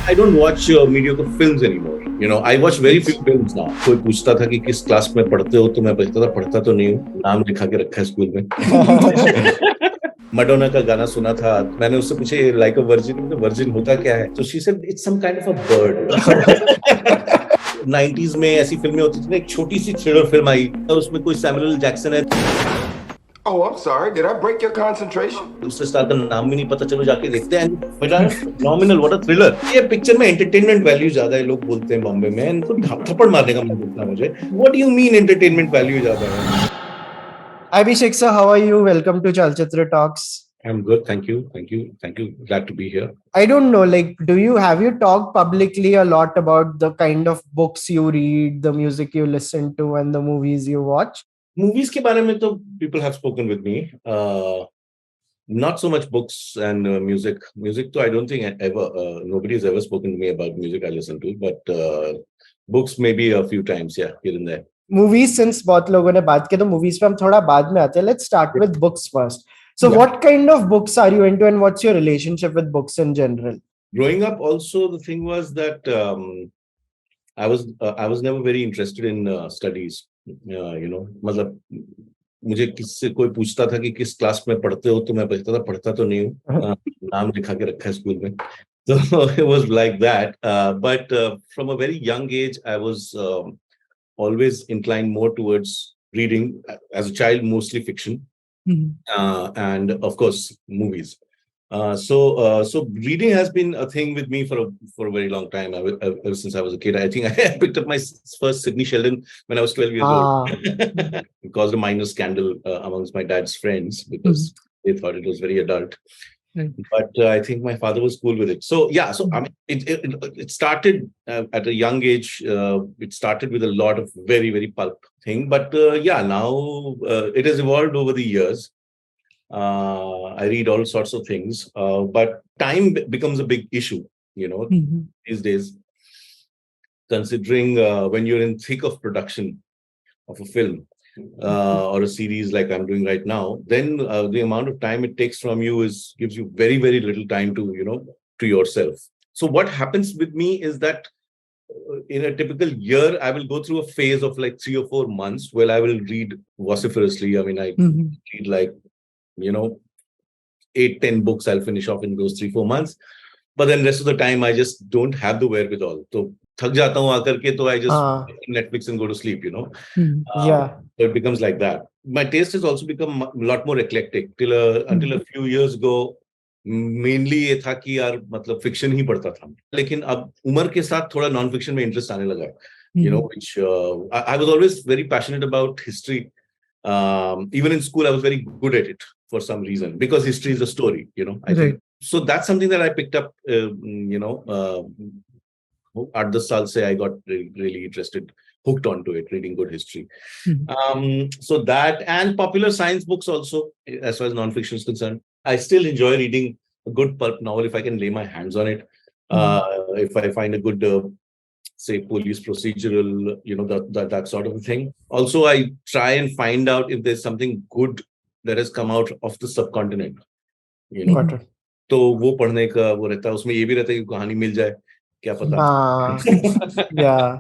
I don't watch mediocre films anymore. I watch very few films now. कोई पूछता था कि किस क्लास में पढ़ते हो, तो मैं बचता था पढ़ता तो नहीं हूँ, नाम लिखा के रखा है स्कूल में. मडोना का गाना सुना था, मैंने उससे पूछे लाइक अ वर्जिन, वर्जिन होता क्या है? तो she said it's some kind of a bird. 90s में ऐसी फिल्में होती थी ना, एक छोटी सी थ्रिलर फिल्म आई और उसमें कोई सैमुअल जैक्सन है. Oh, I'm sorry. Did I break your concentration? दूसरे स्टार का नाम भी नहीं पता, चलो जाके देखते हैं. Phenomenal, what a thriller. ये पिक्चर में एंटरटेनमेंट वैल्यू ज्यादा है, लोग बोलते हैं बॉम्बे में, इनको थप्पड़ मारने का मन करता है मुझे. What do you mean entertainment value ज्यादा है? Abhishek sir, how are you? Welcome to Chalchitra Talks. I'm good, thank you. Glad to be here. I don't know, have you talked publicly a lot about the kind of books you read, the music you listen to, and the movies you watch? Movies के बारे में तो people have spoken with me. Not so much books and music. Music, though, I don't think nobody has ever spoken to me about music I listen to, but books maybe a few times, yeah, here and there. Movies, since बहुत लोगों ने बात की, तो movies पे हम थोड़ा बाद में आते हैं. Let's start with books first. So, what kind of books are you into, and what's your relationship with books in general? Growing up, also the thing was that I was never very interested in studies. मतलब मुझे किससे कोई पूछता था कि किस class में पढ़ते हो, तो मैं बचता था पढ़ता तो नहीं हूँ, नाम लिखा के रखा है स्कूल में. So it was like that. But from a very young age, I was always inclined more towards reading. As a child, mostly fiction. And of course movies. So reading has been a thing with me for a very long time. Ever since I was a kid. I think I picked up my first Sidney Sheldon when I was 12 years old. It caused a minor scandal amongst my dad's friends because they thought it was very adult. But I think my father was cool with it. So yeah, so I mean, it started at a young age. It started with a lot of very, very pulp thing. But yeah, now it has evolved over the years. I read all sorts of things, but time becomes a big issue, these days. Considering when you're in thick of production of a film or a series like I'm doing right now, then the amount of time it takes from you gives you very, very little time to, to yourself. So what happens with me is that in a typical year, I will go through a phase of like 3 or 4 months where I will read vociferously. I mean, I read like, 8-10 books I'll finish off in those 3-4 months. But then rest of the time, I just don't have the wherewithal. So थक जाता हूँ आकर के, तो I just Netflix and go to sleep, Yeah. So it becomes like that. My taste has also become a lot more eclectic. Until a few years ago, mainly ये था कि यार मतलब fiction ही पढ़ता था. लेकिन अब उम्र के साथ थोड़ा non-fiction में interest आने लगा. Which I was always very passionate about history. Even in school, I was very good at it for some reason, because history is a story, I think. So that's something that I picked up, at the saal se I got really interested, hooked onto it, reading good history. So that, and popular science books also, as far as non-fiction is concerned. I still enjoy reading a good pulp novel if I can lay my hands on it. If I find a good, say, police procedural, that sort of a thing. Also, I try and find out if there's something good that has come out of the subcontinent. तो वो पढ़ने का वो रहता है, उसमें ये भी रहता है कि कहानी मिल जाए, क्या पता. Yeah.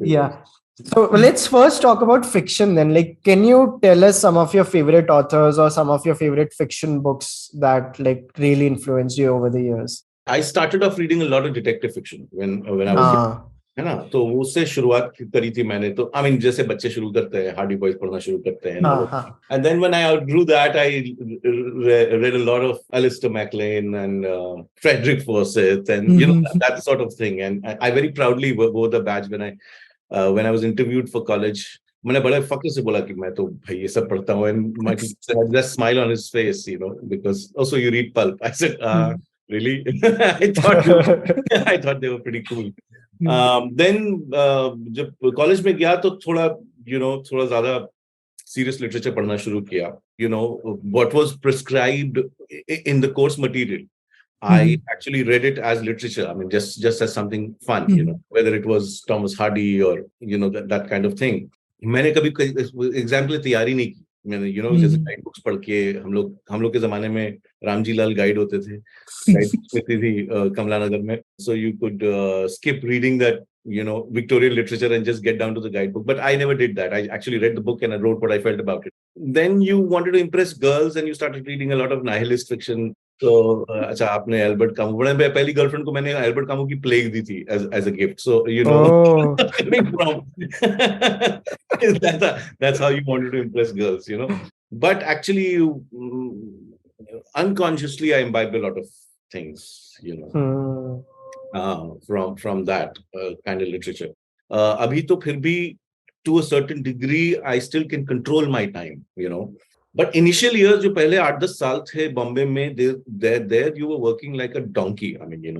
Yeah. So let's first talk about fiction then. Like, can you tell us some of your favorite authors or some of your favorite fiction books that like really influenced you over the years? I started off reading a lot of detective fiction when I was है ना, तो उससे शुरुआत करी थी मैंने. तो I mean, जैसे बच्चे शुरू करते हैं, हार्डी बॉयज पढ़ना शुरू करते हैं. And then when I outgrew that, I read a lot of Alistair MacLean and Frederick Forsyth and that sort of thing. And I very proudly wore the badge when I was interviewed for college. मैंने बड़े फक्र से बोला कि मैं तो भाई ये सब पढ़ता हूँ. And my teacher had just smile on his face, because also you read pulp. I said, really? I thought they were pretty cool. Then जब कॉलेज में गया तो थोड़ा थोड़ा ज्यादा serious literature पढ़ना शुरू किया. What was prescribed in the course material, I actually read it as literature. I mean, just as something fun, whether it was Thomas Hardy or that kind of thing. मैंने कभी exam के लिए तैयारी नहीं की. मैंने जैसे गाइड बुक्स पढ़ के हम लोग के जमाने में रामजी लाल गाइड होते थे, गाइड बुक्स मिलती थी कमला नगर में, so you could skip reading that Victorian literature and just get down to the guidebook. But I never did that. I actually read the book and I wrote what I felt about it. Then you wanted to impress girls and you started reading a lot of nihilist fiction. तो अच्छा, आपने Albert Camus, पहली girlfriend को मैंने Albert Camus की plague दी थी as a gift. So coming from that's how you wanted to impress girls, But actually, unconsciously, I imbibed a lot of things, from that kind of literature. Abhi to phir bhi, to a certain degree, I still can control my time, But initial years, जो पहले 8-10 साल थे बॉम्बे में, there you were working like a donkey. I mean, you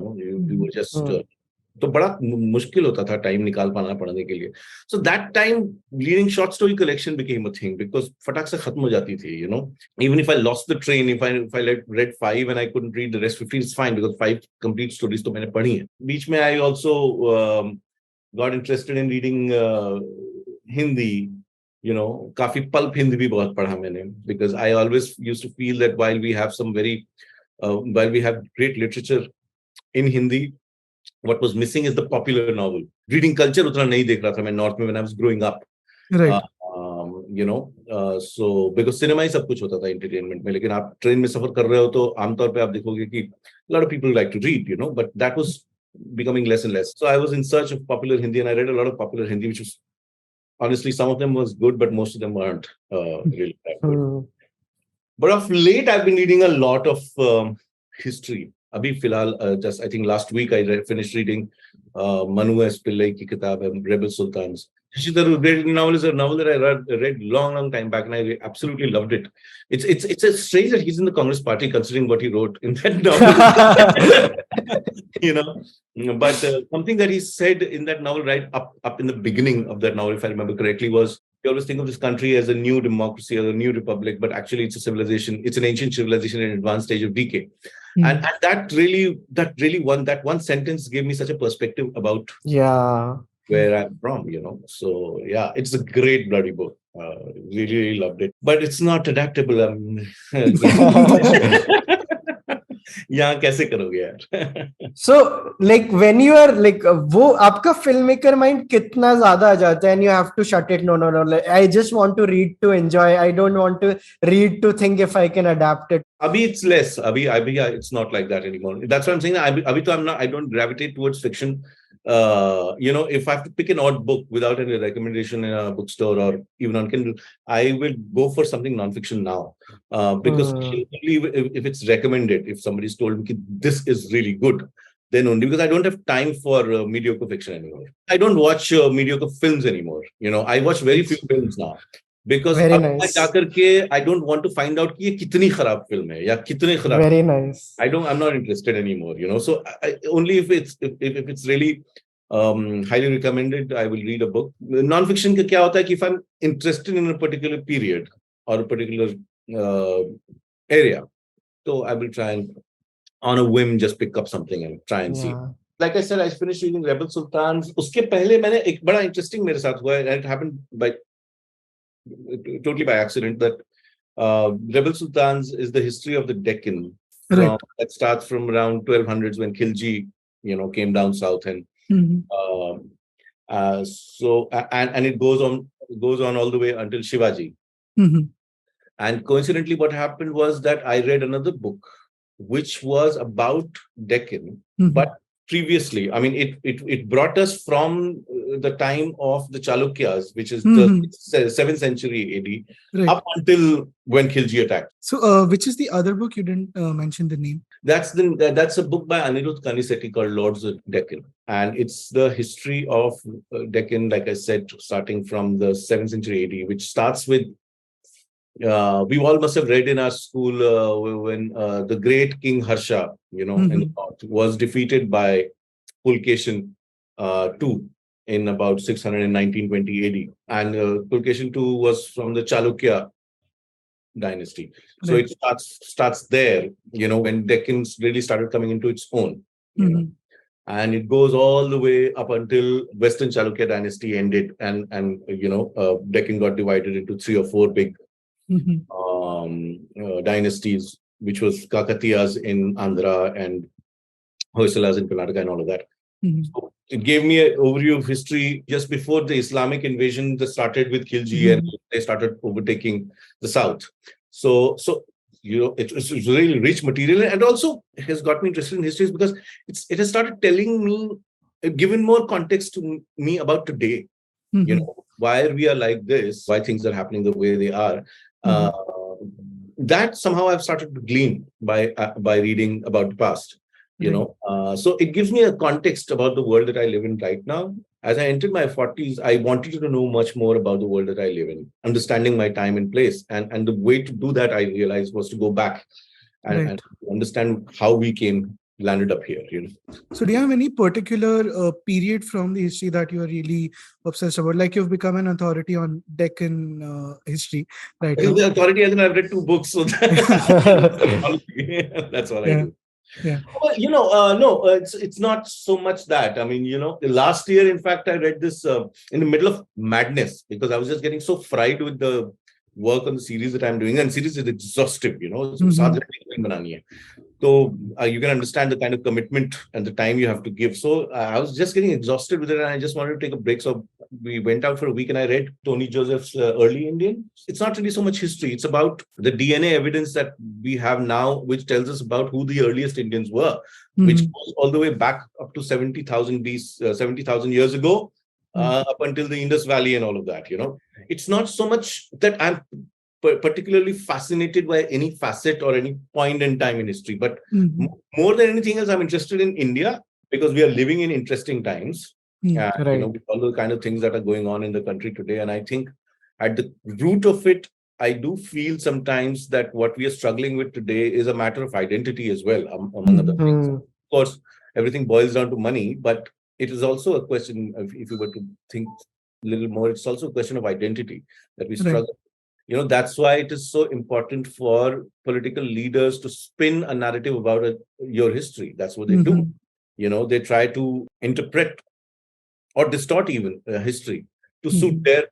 were just तो बड़ा मुश्किल होता था टाइम निकाल पाना पढ़ने के लिए. So that time, reading short story collection became a thing because फटाक से खत्म हो जाती थी, Even if I lost the train, if I read 5 and I couldn't read the rest 15, it's fine because 5 complete stories तो मैंने पढ़ी हैं. बीच में I also got interested in reading Hindi. काफी पल्प हिंदी भी बहुत पढ़ा मैंने, because I always used to feel that while we have great literature in Hindi, what was missing is the popular novel. Reading culture उतना नहीं देख रहा था मैं नॉर्थ में when I was growing up. Right. So because cinema ही सब कुछ होता था entertainment में, लेकिन आप ट्रेन में सफर कर रहे हो तो आमतौर पे आप देखोगे कि a lot of people like to read, but that was becoming less and less. So I was in search of popular Hindi and I read a lot of popular Hindi, which was honestly, some of them was good, but most of them weren't really that good. But of late, I've been reading a lot of history. Abhi filhal, just I think last week I finished reading Manu S. Pillai ki kitab, Rebel Sultans. Chalchitra novel is a novel that I read long time back, and I absolutely loved it. It's a strange that he's in the Congress party, considering what he wrote in that novel. But something that he said in that novel, right up in the beginning of that novel, if I remember correctly, was you always think of this country as a new democracy or a new republic, but actually it's a civilization. It's an ancient civilization in an advanced stage of decay. And that one sentence gave me such a perspective about where I'm from, So yeah, it's a great bloody book. Really loved it. But it's not adaptable. यहाँ कैसे करोगे यार? So like when you are like वो आपका filmmaker mind कितना ज्यादा आ जाता है and you have to shut it. No, like, I just want to read to enjoy. I don't want to read to think if I can adapt it. Abhi it's less. Abhi it's not like that anymore. That's what I'm saying. Abhi to I don't gravitate towards fiction. If I have to pick an odd book without any recommendation in a bookstore or even on Kindle, I will go for something non-fiction now. Because if it's recommended, if somebody's told me this is really good, then only, because I don't have time for mediocre fiction anymore. I don't watch mediocre films anymore. I watch very few films now. Because I don't want to find out कि ये कितनी खराब film है या कितने खराब. Very nice. I'm not interested anymore, So only if it's really highly recommended, I will read a book. Non-fiction का क्या होता है कि if I'm interested in a particular period or a particular area, so I will try and on a whim just pick up something and try and see. Like I said, I finished reading Rebel Sultans. उसके पहले मैंने एक बड़ा interesting मेरे साथ हुआ, and it happened totally by accident, that Rebel Sultans is the history of the Deccan. Right. That starts from around 1200s when Khilji, came down south, and so it goes on all the way until Shivaji. And coincidentally, what happened was that I read another book which was about Deccan, but previously, I mean, it brought us from the time of the Chalukyas, which is the 7th century AD, up until when Khilji attacked. So, which is the other book? You didn't mention the name. That's a book by Anirudh Kanisetti called Lords of Deccan, and it's the history of Deccan, like I said, starting from the 7th century AD, which starts with. We all must have read in our school when the great King Harsha, in the north, was defeated by Pulkeshin II in about 619-20 AD. And Pulkeshin II was from the Chalukya dynasty. So it starts there, when Deccans really started coming into its own. And it goes all the way up until Western Chalukya dynasty ended, and Deccan got divided into 3 or 4 big dynasties, which was Kakatiyas in Andhra and Hoysalas in Karnataka and all of that. So it gave me an overview of history just before the Islamic invasion that started with Khilji and they started overtaking the south. So it's really rich material, and also it has got me interested in history because it has started telling me, given more context to me about today. Why we are like this, why things are happening the way they are. That somehow I've started to glean by reading about the past. So it gives me a context about the world that I live in right now. As I entered my 40s, I wanted to know much more about the world that I live in, understanding my time and place. And the way to do that, I realized, was to go back and understand how we landed up here. So do you have any particular period from the history that you are really obsessed about? Like, you've become an authority on Deccan history, right? The authority, as in I've read 2 books, so that's all I do. Yeah. Well, no, it's not so much that. I mean, last year, in fact, I read this in the middle of madness because I was just getting so fried with the work on the series that I'm doing, and series is exhaustive. So you can understand the kind of commitment and the time you have to give. So I was just getting exhausted with it, and I just wanted to take a break. So we went out for a week, and I read Tony Joseph's Early Indian. It's not really so much history. It's about the DNA evidence that we have now, which tells us about who the earliest Indians were, which goes all the way back up to 70,000 years ago, up until the Indus Valley and all of that. It's not so much that I'm particularly fascinated by any facet or any point in time in history, but more than anything else, I'm interested in India because we are living in interesting times. With all the kind of things that are going on in the country today. And I think at the root of it, I do feel sometimes that what we are struggling with today is a matter of identity as well, among other things. Of course, everything boils down to money, but it is also a question, if you were to think a little more, it's also a question of identity that we struggle. That's why it is so important for political leaders to spin a narrative about your history. That's what they do. They try to interpret or distort even history to suit their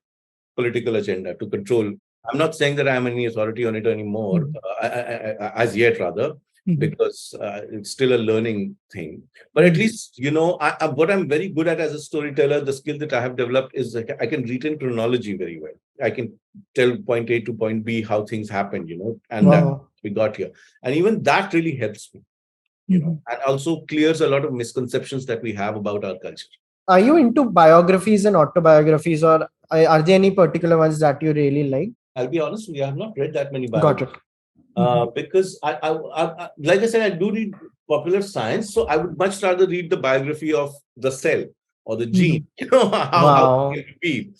political agenda, to control. I'm not saying that I'm any authority on it anymore, as yet rather, because it's still a learning thing. But at least, what I'm very good at as a storyteller, the skill that I have developed is I can retain chronology very well. I can tell point A to point B how things happened, and that we got here. And even that really helps me, and also clears a lot of misconceptions that we have about our culture. Are you into biographies and autobiographies, or are there any particular ones that you really like? I'll be honest with you, I have not read that many biographies. Got it. Because I like I said, I do read popular science, so I would much rather read the biography of the cell or the gene, how it can be.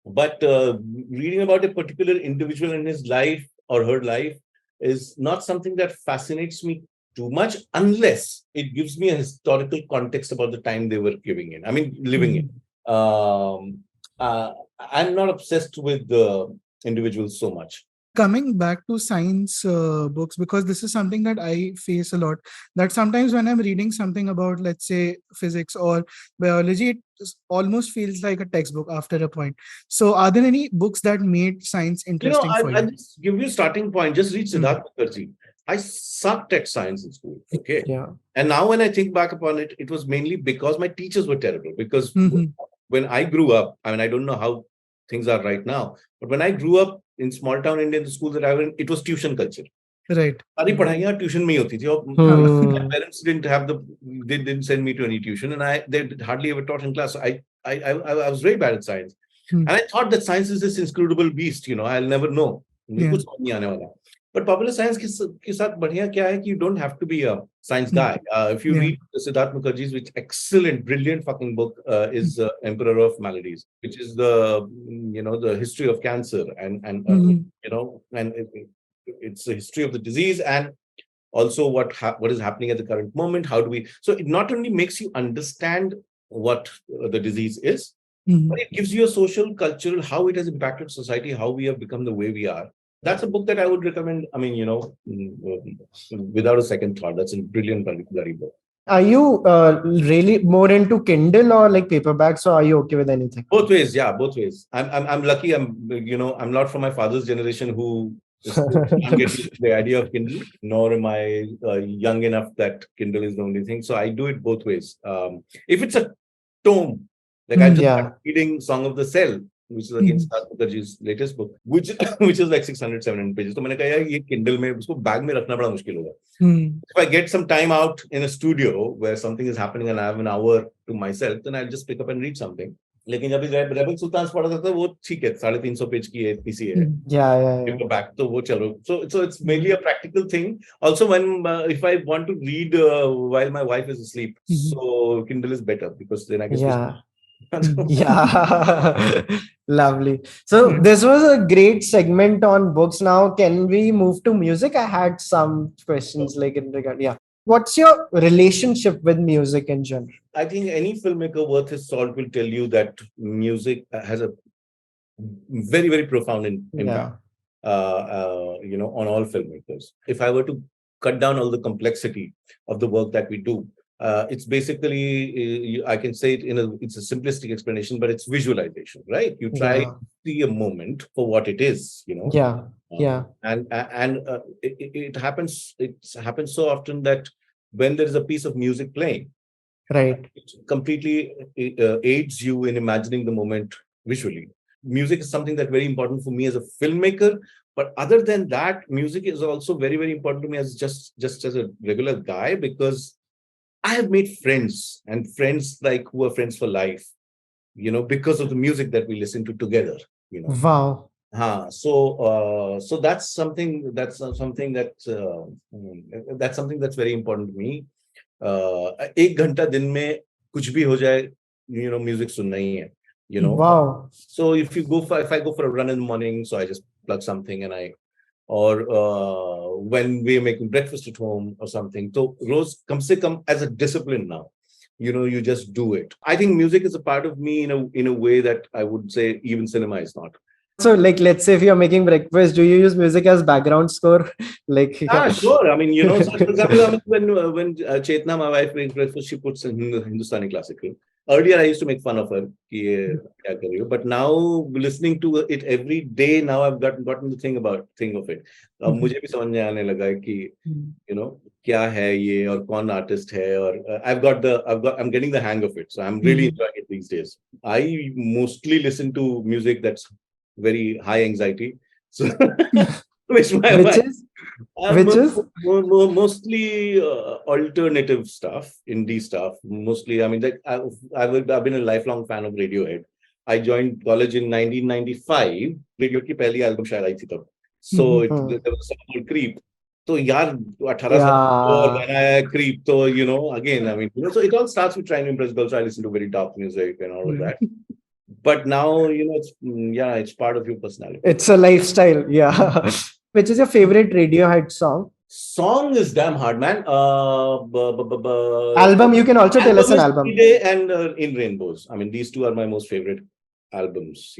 But reading about a particular individual in his life or her life is not something that fascinates me too much, unless it gives me a historical context about the time they were living in. I'm not obsessed with the individuals so much. Coming back to science books, because this is something that I face a lot, that sometimes when I'm reading something about, let's say, physics or biology, it almost feels like a textbook after a point. So are there any books that made science interesting for you? I'll just give you a starting point. Just read Siddharth Mukherjee. I sucked at science in school. Okay. Yeah. And now when I think back upon it, it was mainly because my teachers were terrible. Because when I grew up, I don't know how things are right now, but when I grew up in small town India, the school that I went in, it was tuition culture. Right. सारी पढ़ाइयाँ tuition में ही होती थी. My parents they didn't send me to any tuition, and they hardly ever taught in class. So I was very bad at science, and I thought that science is this inscrutable beast. I'll never know. कुछ नहीं आने वाला. But popular science के साथ बढ़िया क्या है कि you don't have to be a science guy. If you read Siddharth Mukherjee's, which excellent, brilliant fucking book is Emperor of Maladies, which is the history of cancer and it's the history of the disease and also what is happening at the current moment. How do we? So it not only makes you understand what the disease is, but it gives you a social, cultural, how it has impacted society, how we have become the way we are. That's a book that I would recommend. Without a second thought. That's a brilliant bloody book. Are you really more into Kindle or like paperbacks, or are you okay with anything? Both ways, yeah, both ways. I'm lucky. I'm not from my father's generation who can't get used to the idea of Kindle, nor am I young enough that Kindle is the only thing. So I do it both ways. If it's a tome, like I just started reading Song of the Cell, which is again Sarat Mukherjee's latest book, which which is like 600, 700 pages. So मैंने कहा यार ये Kindle में उसको bag में रखना बड़ा मुश्किल होगा. If I get some time out in a studio where something is happening and I have an hour to myself, then I'll just pick up and read something. लेकिन जब रेबल सुल्तान पढ़ा था वो ठीक है 350 पेज की है इतनी सी है paperback तो वो चलो so it's mainly a practical thing also when if I want to read while my wife is asleep so Kindle is better because then I can Lovely. So this was a great segment on books. Now can we move to music? I had some questions like in regard what's your relationship with music in general? I think any filmmaker worth his salt will tell you that music has a very, very profound impact, on all filmmakers. If I were to cut down all the complexity of the work that we do, it's basically, I can say it's a simplistic explanation, but it's visualization, right? You try to see a moment for what it is, and it happens so often that when there is a piece of music playing, right, it completely aids you in imagining the moment visually. Music is something that's very important for me as a filmmaker, but other than that, music is also very, very important to me as just as a regular guy, because I have made friends and friends like who are friends for life, because of the music that we listen to together, Wow. So that's something that's something that's very important to me. एक घंटा दिन में कुछ भी हो जाए, music सुनना ही है, Wow. So if I go for a run in the morning, so I just plug something or when we're making breakfast at home or something. So Rose, kam se kam as a discipline now, you just do it. I think music is a part of me in a way that I would say even cinema is not. So, like, let's say if you're making breakfast, do you use music as background score? Sure. I mean, so for example, when Chetna, my wife, makes breakfast, she puts Hindustani classical. Earlier, I used to make fun of her, but now listening to it every day, now I've gotten the thing of it. मुझे भी समझ में आने लगा है कि क्या है ये और कौन artist है और I'm getting the hang of it, so I'm really enjoying it these days. I mostly listen to music that's very high anxiety, so which is mostly alternative stuff, indie stuff. Mostly, I mean, I've been a lifelong fan of Radiohead. I joined college in 1995. Radio की पहली album शायद आई थी तब. So there was a song called Creep. So यार 18 साल और गाना है Creep. So again, I mean, so it all starts with trying to impress girls. I listen to very dark music and all of that. But now, it's part of your personality. It's a lifestyle, Which is your favorite Radiohead song? Song is damn hard, man. Album, you can also tell us an album. Day and In Rainbows. I mean, these two are my most favorite albums,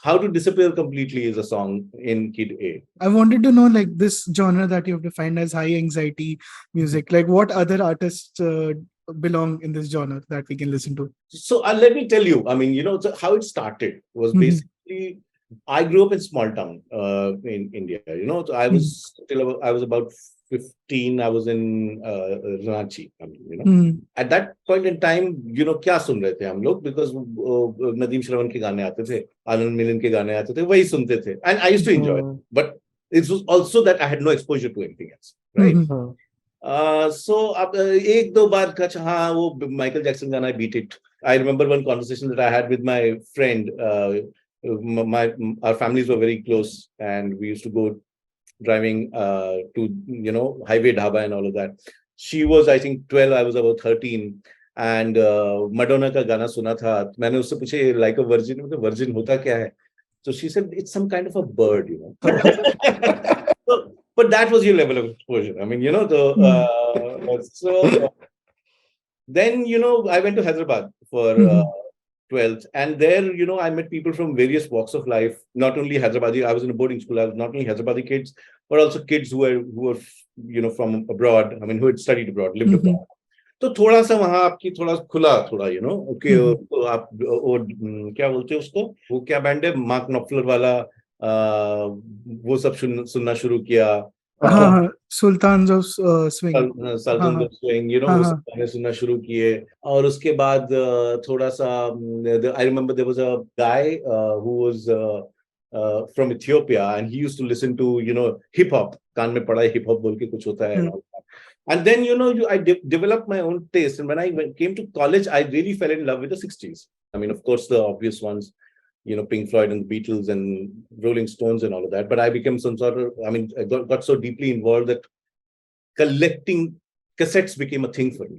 How to Disappear Completely is a song in Kid A. I wanted to know, like, this genre that you have defined as high anxiety music, like what other artists belong in this genre that we can listen to? So let me tell you, I mean, so how it started was basically, I grew up in small town in India, so I was about 15, I was in Ranchi, I mean, at that point in time, क्या सुन रहे थे हम लोग, because Nadeem Shravan के गाने आते थे, आनंद मिलिन के गाने आते थे, वही सुनते थे, and I used to enjoy it, but it was also that I had no exposure to anything else, right? So एक दो बार का हाँ वो Michael Jackson गाना Beat It. I remember one conversation that I had with my friend. Our families were very close, and we used to go driving to highway dhaba and all of that. She was, I think, 12. I was about 13, and Madonna का गाना सुना था. मैंने उससे पूछे like a virgin, virgin होता क्या है? So she said it's some kind of a bird, But that was your level of exposure. I mean, then, I went to Hyderabad for 12th. And there, I met people from various walks of life, not only Hyderabadi. I was in a boarding school. I was not only Hyderabadi kids, but also kids who were from abroad. I mean, who had studied abroad, lived abroad. तो थोड़ा सा वहां आपकी थोड़ा खुला थोड़ा okay, तो आप वो क्या बोलते हैं उसको, वो क्या बैंड है मार्क नॉफलर वाला, वो सब सुनना शुरू किया। हाँ, सुल्तान ऑफ स्विंग। हाँ सर्जन हाँ स्विंग, हाँ वो सब हाँ गाने सुनना शुरू किए। और उसके बाद थोड़ा सा I remember there was a guy who was from Ethiopia and he used to listen to hip hop, कान में पड़ा है हिप हॉप बोल के कुछ होता है। And then, I developed my own taste. And when I came to college, I really fell in love with the 60s. I mean, of course, the obvious ones, Pink Floyd and the Beatles and Rolling Stones and all of that. But I became some sort of, I got so deeply involved that collecting cassettes became a thing for me.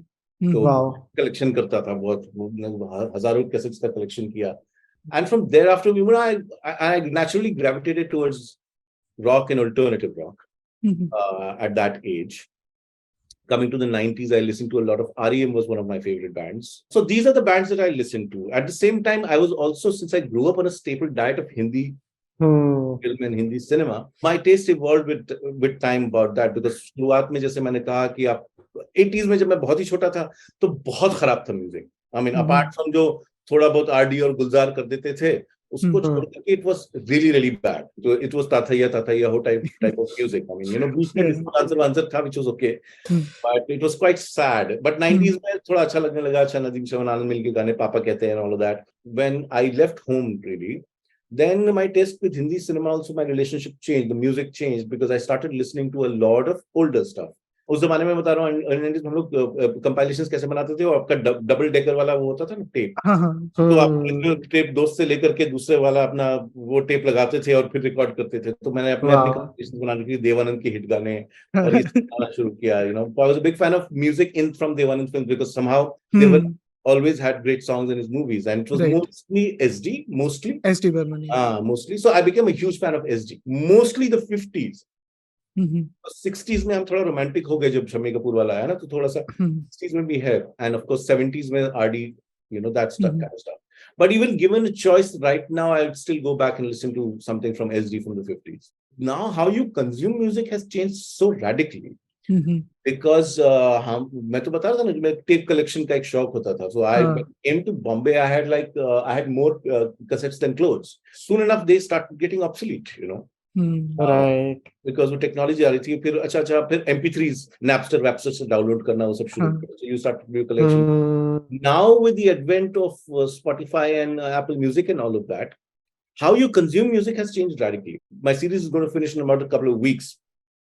So, Wow. collection karta tha, bahut, hazaron cassettes ka collection kiya. And from thereafter, I naturally gravitated towards rock and alternative rock at that age. Coming to the 90s, I listened to a lot of REM was one of my favorite bands. So these are the bands that I listened to. At the same time, I was also, since I grew up on a staple diet of Hindi film and Hindi cinema, my taste evolved with time about that. Because शुरुआत में जैसे मैंने कहा कि आप 80s में जब मैं बहुत ही छोटा था तो बहुत खराब था music. I mean, apart from जो थोड़ा बहुत आरडी और गुलजार कर देते थे, उसको छोड़ करके it was really really bad. So it was ताथैया हो type of music. I mean, बीच में आंसर था which was okay, but it was quite sad. But 90s में थोड़ा अच्छा लगने लगा, अच्छा नदीम श्रवण आनंद मिल के गाने पापा कहते हैं and all of that. When I left home really, then my taste with Hindi cinema, also my relationship changed, the music changed, because I started listening to a lot of older stuff. उस जमाने में बता रहा हूँ हम लोग compilations कैसे बनाते थे, और आपका डबल डेकर वाला वो होता था ना टेप, तो आप टेप दोस्त से लेकर के दूसरे वाला अपना वो टेप लगाते थे और फिर रिकॉर्ड करते थे। तो मैंने अपने कंपाइलेशंस बनाने के लिए देवानंद के हिट गाने और ये गाना शुरू किया। I was a big fan of music in from Devanand films, because somehow they were always had great songs in his movies, and it was mostly SD, SD Burman, mostly. So I became a huge fan of SD, mostly the 50s. 60s में हम थोड़ा romantic हो गए जब शम्मी कपूर वाला आया ना, तो थोड़ा सा 60s में भी है, and of course 70s में RD, that stuff kind of stuff. But even given a choice right now, I would still go back and listen to something from SD from the 50s. Now how you consume music has changed so radically. Because मैं तो बता रहा था ना, मैं tape collection का एक शौक होता था. So I came to Bombay, I had more cassettes than clothes. Soon enough they started getting obsolete, right, because वो टेक्नोलॉजी आ रही थी. फिर MP3s, Napster से डाउनलोड करना, वो सब शुरू किया. So you started your collection. Now with the advent of Spotify and Apple Music and all of that, how you consume music has changed radically. My series is going to finish in about a couple of weeks.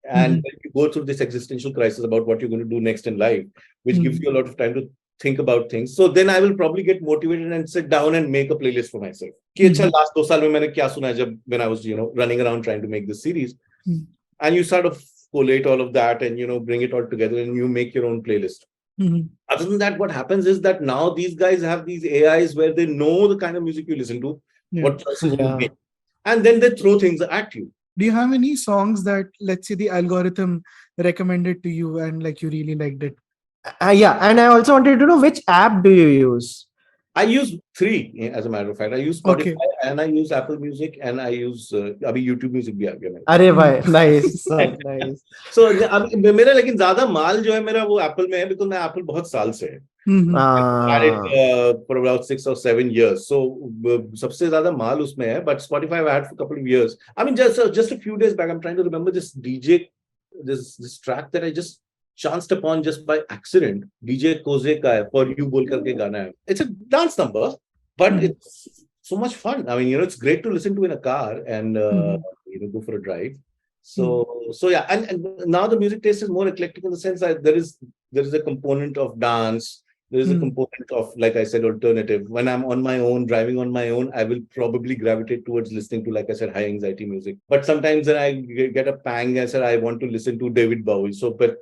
And you go through this existential crisis about what you're going to do next in life, which gives you a lot of time to think about things. So then I will probably get motivated and sit down and make a playlist for myself. कि अच्छा last 2 साल में मैंने क्या सुना जब when I was running around trying to make this series, and you sort of collate all of that and bring it all together and you make your own playlist. Other than that, what happens is that now these guys have these AIs where they know the kind of music you listen to, what choices you make, and then they throw things at you. Do you have any songs that, let's say, the algorithm recommended to you and like you really liked it? Yeah, and I also wanted to know, which app do you use? I use 3, as a matter of fact. I use Spotify, and I use Apple Music, and I use अभी YouTube Music भी आ गया मेरा. अरे भाई, nice, nice. So अभी मेरा लेकिन ज़्यादा माल जो है मेरा वो Apple में है, because मैं Apple बहुत साल से है. I had it for about 6 or 7 years. So सबसे ज़्यादा माल उसमें है. But Spotify I had for a couple of years. I mean, just a few days back, I'm trying to remember this this track that I just chanced upon just by accident. DJ Koze ka hai, For You बोल करके गाना है. It's a dance number, but it's so much fun. I mean, it's great to listen to in a car and go for a drive. So yeah, and now the music taste is more eclectic in the sense that there is a component of dance. There is a component of, like I said, alternative. When I'm on my own, driving on my own, I will probably gravitate towards listening to, like I said, high anxiety music. But sometimes when I get a pang, I said I want to listen to David Bowie. So, but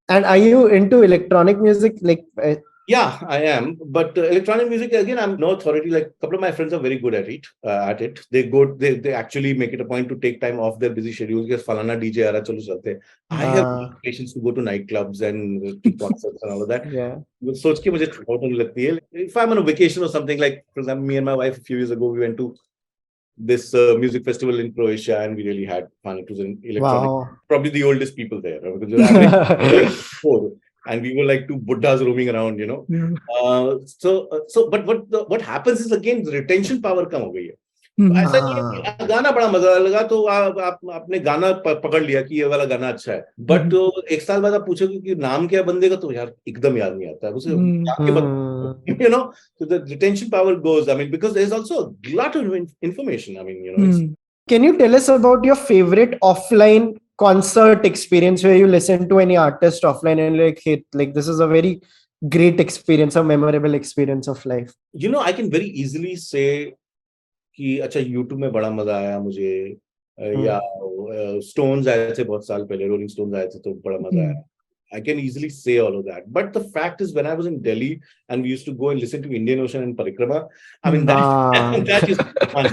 and are you into electronic music? Like, yeah, I am. But electronic music, again, I'm no authority. Like, a couple of my friends are very good at it. They actually make it a point to take time off their busy schedules. Because falana DJ aa raha, chalo chalte. I have patience to go to nightclubs and to concerts and all of that. Yeah. सोच के मुझे थकावट होने लगती है. If I'm on a vacation or something, like for example, me and my wife a few years ago, we went to this music festival in Croatia, and we really had fun. It was an electronic, probably the oldest people there, because and we were like two buddhas roaming around, but what happens is again the retention power कम हो गई है. तो ऐसा नहीं है कि गाना बड़ा मजा लगा तो आपने गाना पकड़ लिया कि ये वाला गाना अच्छा है, बट एक साल बाद आप पूछोगे कि नाम क्या बंदे का, तो यार एकदम याद नहीं आता है उसे. So the retention power goes. I mean, because there's also a lot of information. I mean, Can you tell us about your favorite offline concert experience where you listen to any artist offline and like this is a very great experience, a memorable experience of life? I can very easily say कि अच्छा YouTube में बड़ा मजा आया मुझे, या Stones आए थे बहुत साल पहले, Rolling Stones आए थे तो बड़ा मजा आया. I can easily say all of that. But the fact is, when I was in Delhi and we used to go and listen to Indian Ocean and Parikrama, I mean, that used to be fun.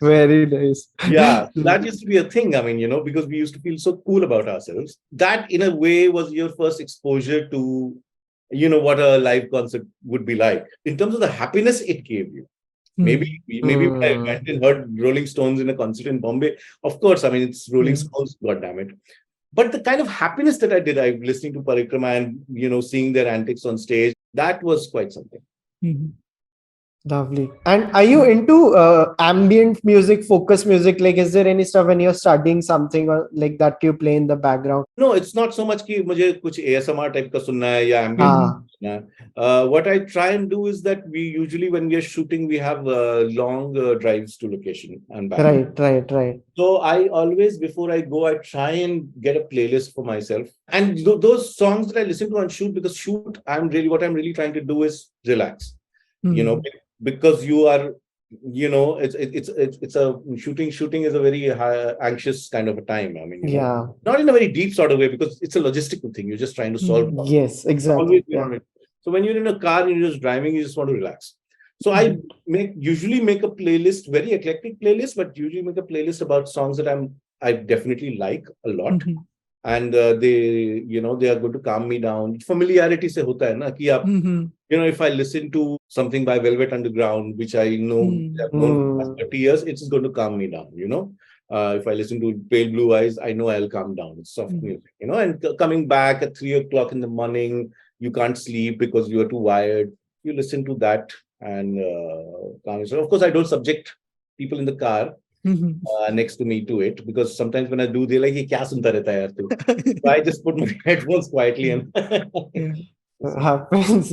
Very nice. Yeah, that used to be a thing. I mean, because we used to feel so cool about ourselves. That, in a way, was your first exposure to, what a live concert would be like. In terms of the happiness it gave you. Maybe when I went and heard Rolling Stones in a concert in Bombay, of course, I mean, it's Rolling Stones, goddammit. But the kind of happiness that I did, listening to Parikrama and, seeing their antics on stage, that was quite something. Lovely. And are you into ambient music, focus music? Like, is there any stuff when you're studying something or like that you play in the background? No, it's not so much कि मुझे कुछ ASMR type का सुनना है या ambient सुनना है. What I try and do is that we usually, when we are shooting, we have long drives to location and back. Right. So I always, before I go, I try and get a playlist for myself. And those songs that I listen to on shoot, because what I'm really trying to do is relax. Because you are, it's a shooting is a very anxious kind of a time. I mean, not in a very deep sort of way, because it's a logistical thing. You're just trying to solve problems. Yes, exactly. So when you're in a car and you're just driving, you just want to relax. So I usually make a playlist, very eclectic playlist, but usually make a playlist about songs that I definitely like a lot. And they are going to calm me down. Familiarity se hota hai na, ki aap, if I listen to something by Velvet Underground, which I know I've known for 30 years, it's going to calm me down, If I listen to Pale Blue Eyes, I know I'll calm down. It's soft music, and coming back at 3 o'clock in the morning, you can't sleep because you are too wired. You listen to that and calm yourself. Of course, I don't subject people in the car next to me to it, because sometimes when I do, they're like, "Ye kya sunta rehta hai yaar tu?" So I just put my headphones quietly and happens.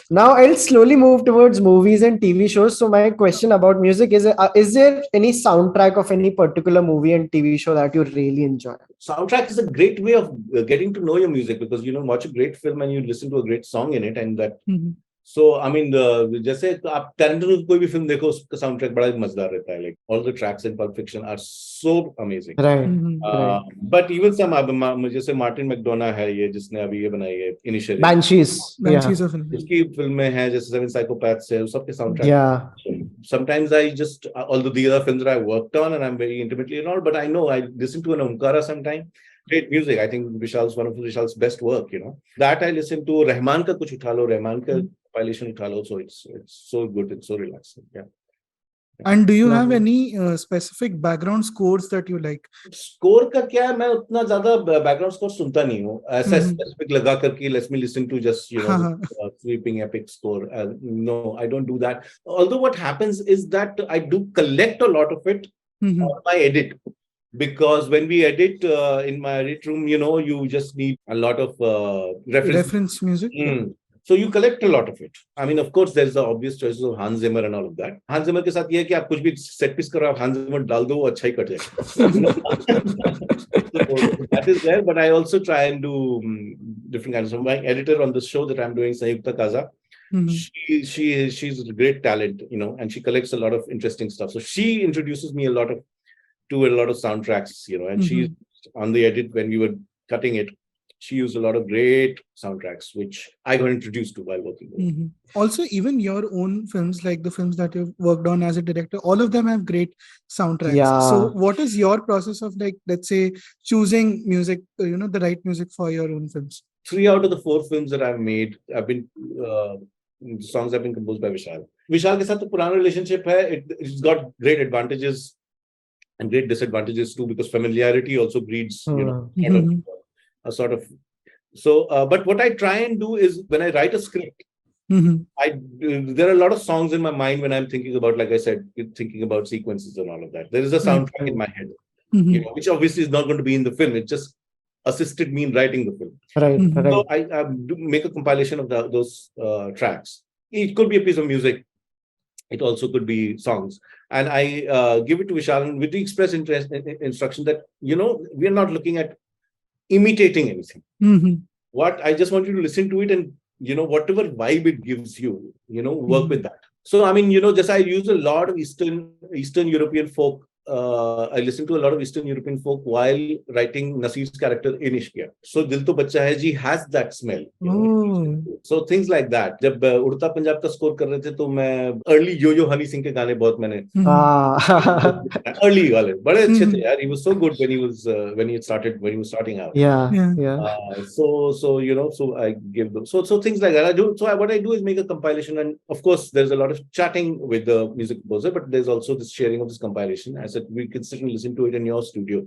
Now I'll slowly move towards movies and TV shows. So my question about music is there any soundtrack of any particular movie and TV show that you really enjoy? Soundtrack is a great way of getting to know your music, because watch a great film and you listen to a great song in it, and that so I mean, जैसे आप Tarantino कोई भी film देखो, उसका soundtrack बड़ा मजेदार रहता है. Like all the tracks in Pulp Fiction are so amazing. Right. But even some, जैसे Martin McDonagh है ये, जिसने अभी ये बनाई है Initially. Banshees of उसकी फिल्में हैं जैसे Seven Psychopaths है, सबके soundtrack. Sometimes I just, although these are films that I worked on and I'm very intimately involved, but I know I listen to an Omkara sometime. Great music. I think one of Vishal's best work, That I listen to. Rahman ka kuch utha lo, Rahman ka compilation utha lo. So it's so good. It's so relaxing. Yeah. And do you have any specific background scores that you like? Score का क्या है, मैं उतना ज़्यादा background score सुनता नहीं हूँ. ऐसा specific लगा करके let me listen to just sweeping epic score. No, I don't do that. Although what happens is that I do collect a lot of it on my edit. Because when we edit in my edit room, you just need a lot of reference music. So you collect a lot of it. I mean, of course, there's the obvious choices of Hans Zimmer and all of that. Hans Zimmer के साथ ये है कि आप कुछ भी set piece करो, आप Hans Zimmer डाल दो, वो अच्छा ही कट जाएगा. So that is there, but I also try and do different kinds of. My editor on the show that I'm doing, Sayukta Kaza, she's a great talent, and she collects a lot of interesting stuff. So she introduces me to a lot of soundtracks, and she's on the edit when we were cutting it. She used a lot of great soundtracks, which I got introduced to while working with. Also, even your own films, like the films that you've worked on as a director, all of them have great soundtracks. Yeah. So what is your process of, like, let's say, choosing music, the right music for your own films? 3 out of the 4 films that I've made have been, songs have been composed by Vishal. Vishal के साथ तो पुराना relationship है. It's got great advantages and great disadvantages too, because familiarity also breeds, a sort of But what I try and do is when I write a script, Mhm. there are a lot of songs in my mind when I'm thinking about, like I said, thinking about sequences and all of that. There is a soundtrack in my head, Mhm. which obviously is not going to be in the film. It just assisted me in writing the film. Right, Mhm. So right. I do make a compilation of those tracks. It could be a piece of music. It also could be songs. And I give it to Vishal with the express instruction that, we are not looking at imitating anything. Mhm. What I just want you to listen to it and, whatever vibe it gives you, work with Mhm. that. So, I mean, just I use a lot of Eastern European folk. I listen to a lot of Eastern European folk while writing Nasir's character in Ishqiya. So, Dil To Bachcha Hai Ji has that smell. Oh. So things like that. जब उड़ता पंजाब का score कर रहे थे तो मैं early यो हनी सिंह के गाने बहुत मैंने Mhm. अर्ली वाले बड़े अच्छे थे Mhm. यार. He was so good when he was starting out. Yeah, Yeah. yeah. So I give them so things like that. What I do is make a compilation, and of course there's a lot of chatting with the music composer, but there's also this sharing of this compilation. I said we can sit and listen to it in your studio,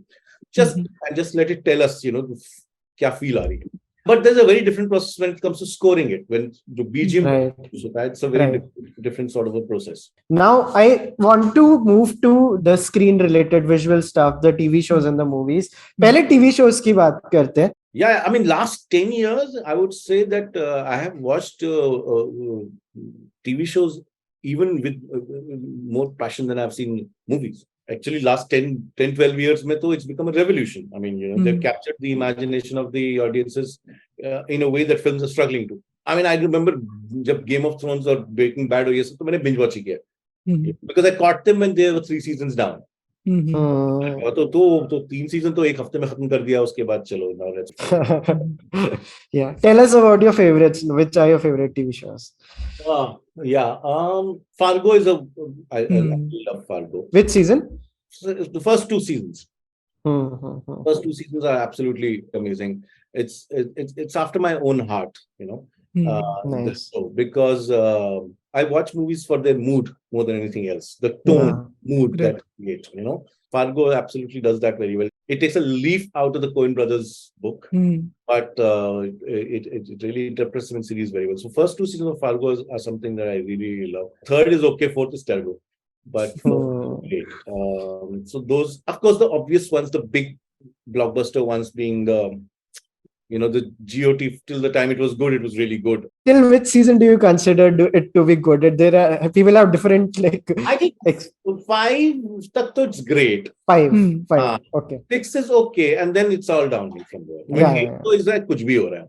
Mhm. just let it tell us, क्या feel आ रही है. But there's a very different process when it comes to scoring it. When the BGM, Right. so that's a very Right. different sort of a process. Now I want to move to the screen related visual stuff, the TV shows and the movies. पहले TV shows की बात करते हैं. Yeah, I mean, last 10 years, I would say that I have watched TV shows even with more passion than I've seen movies. Actually, last 12 years, it's become a revolution. I mean, they've captured the imagination of the audiences in a way that films are struggling to. I mean, I remember when Game of Thrones or Breaking Bad, I binge watching it. Because I caught them when they were 3 seasons down. तो 3 season तो एक हफ्ते में खत्म कर दिया, उसके बाद चलो now let's Yeah, tell us about your favorites. Which are your favorite TV shows? Fargo is I love Fargo. Which season? The first 2 seasons. First 2 seasons are absolutely amazing. It's after my own heart, Nice. because I watch movies for their mood more than anything else. The tone, mood that create, Fargo absolutely does that very well. It takes a leaf out of the Coen brothers book, but it really interprets the series very well. So first 2 seasons of Fargo are something that I really love. Third is okay, fourth is terrible, but great. So those, of course, the obvious ones, the big blockbuster ones being the GOT. Till the time it was good, it was really good. Till which season do you consider it to be good? There are people have different I think 5 tak to it's great. 5. Okay. 6 is okay, and then it's all downhill from there. I mean, so is that kuch bhi ho raha hai.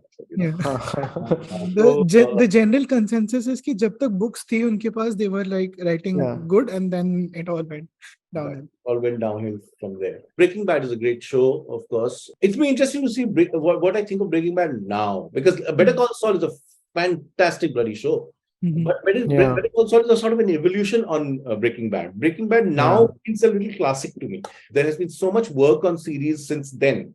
The general consensus is कि जब तक books थी उनके पास, they were like writing good, and then it all went downhill. All went downhill from there. Breaking Bad is a great show, of course. It's been interesting to see what I think of Breaking Bad now, because Better Call Saul is a fantastic bloody show. But Better Call Saul is a sort of an evolution on Breaking Bad. Breaking Bad now feels a little classic to me. There has been so much work on series since then.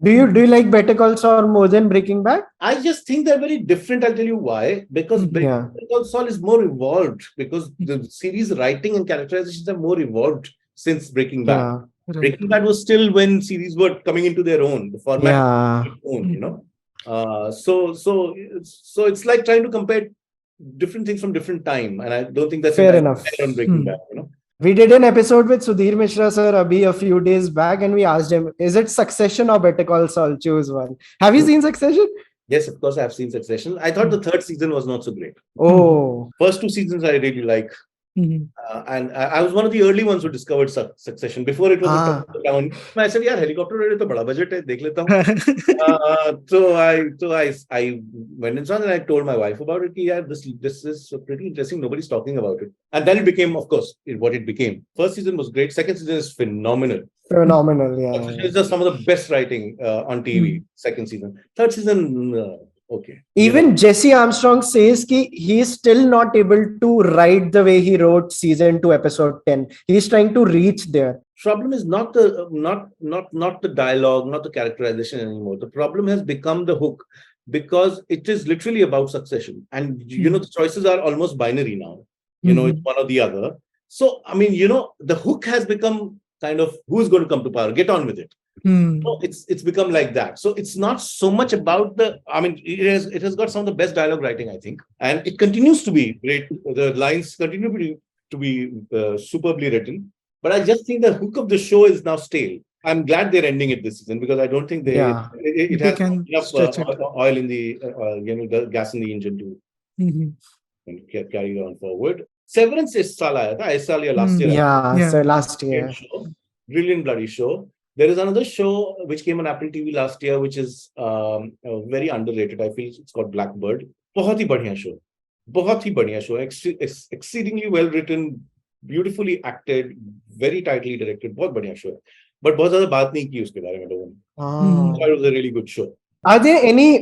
Do you like Better Call Saul more than Breaking Bad? I just think they're very different. I'll tell you why. Because Better Call Saul is more evolved, because the series writing and characterizations are more evolved since Breaking Bad. Breaking Bad was still when series were coming into their own, the format own, So it's like trying to compare different things from different time, and I don't think that's fair enough on Breaking Bad, We did an episode with Sudhir Mishra sir a few days back, and we asked him, is it Succession or Better Call Saul? Choose one. Have you seen Succession? Yes, of course, I have seen Succession. I thought the third season was not so great. First 2 seasons I really like. And I was one of the early ones who discovered Succession before it was down. I said, "Yeah, helicopter ride to bada budget hai, dekh leta hu." So I went inside and I told my wife about it. Yeah, this is pretty interesting. Nobody's talking about it. And then it became, of course, what it became. First season was great. Second season is phenomenal. It's just some of the best writing on TV. Second season. Third season. Okay. Even Jesse Armstrong says he is still not able to write the way he wrote season 2 episode 10. He's trying to reach there. Problem is not the dialogue, not the characterization anymore. The problem has become the hook, because it is literally about succession, and the choices are almost binary now. It's one or the other. So I mean, the hook has become kind of who's going to come to power. Get on with it. No, it's become like that. So it's not so much about the. I mean, it has got some of the best dialogue writing, I think, and it continues to be great. The lines continue to be superbly written. But I just think the hook of the show is now stale. I'm glad they're ending it this season because I don't think it They has can enough stretch it. oil in the the gas in the engine to carry on forward. Severance is saal aaya tha, is saal ya last year. Yeah, so last year. Great show. Brilliant bloody show. There is another show which came on Apple TV last year, which is very underrated. I feel it's called Blackbird. बहुत ही बढ़िया show. बहुत ही बढ़िया show. Exceedingly well written, beautifully acted, very tightly directed. बहुत बढ़िया show. But बहुत ज़्यादा बात नहीं की उसके बारे में लोगों ने. It was a really good show. Are there any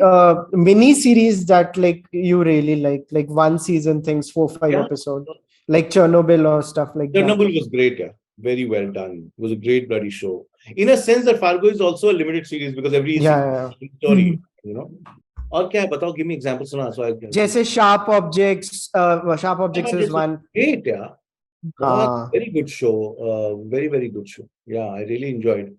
mini series that like you really like one season things, 4-5 episodes, like Chernobyl or stuff like that? Chernobyl was great, yeah. Very well done. It was a great bloody show. In a sense, that Fargo is also a limited series because every season is a story, you know. और क्या है बताओ? Give me examples सुना. So जैसे Sharp Objects. Sharp Objects is one. Great, yeah. Very good show. Very good show. Yeah, I really enjoyed.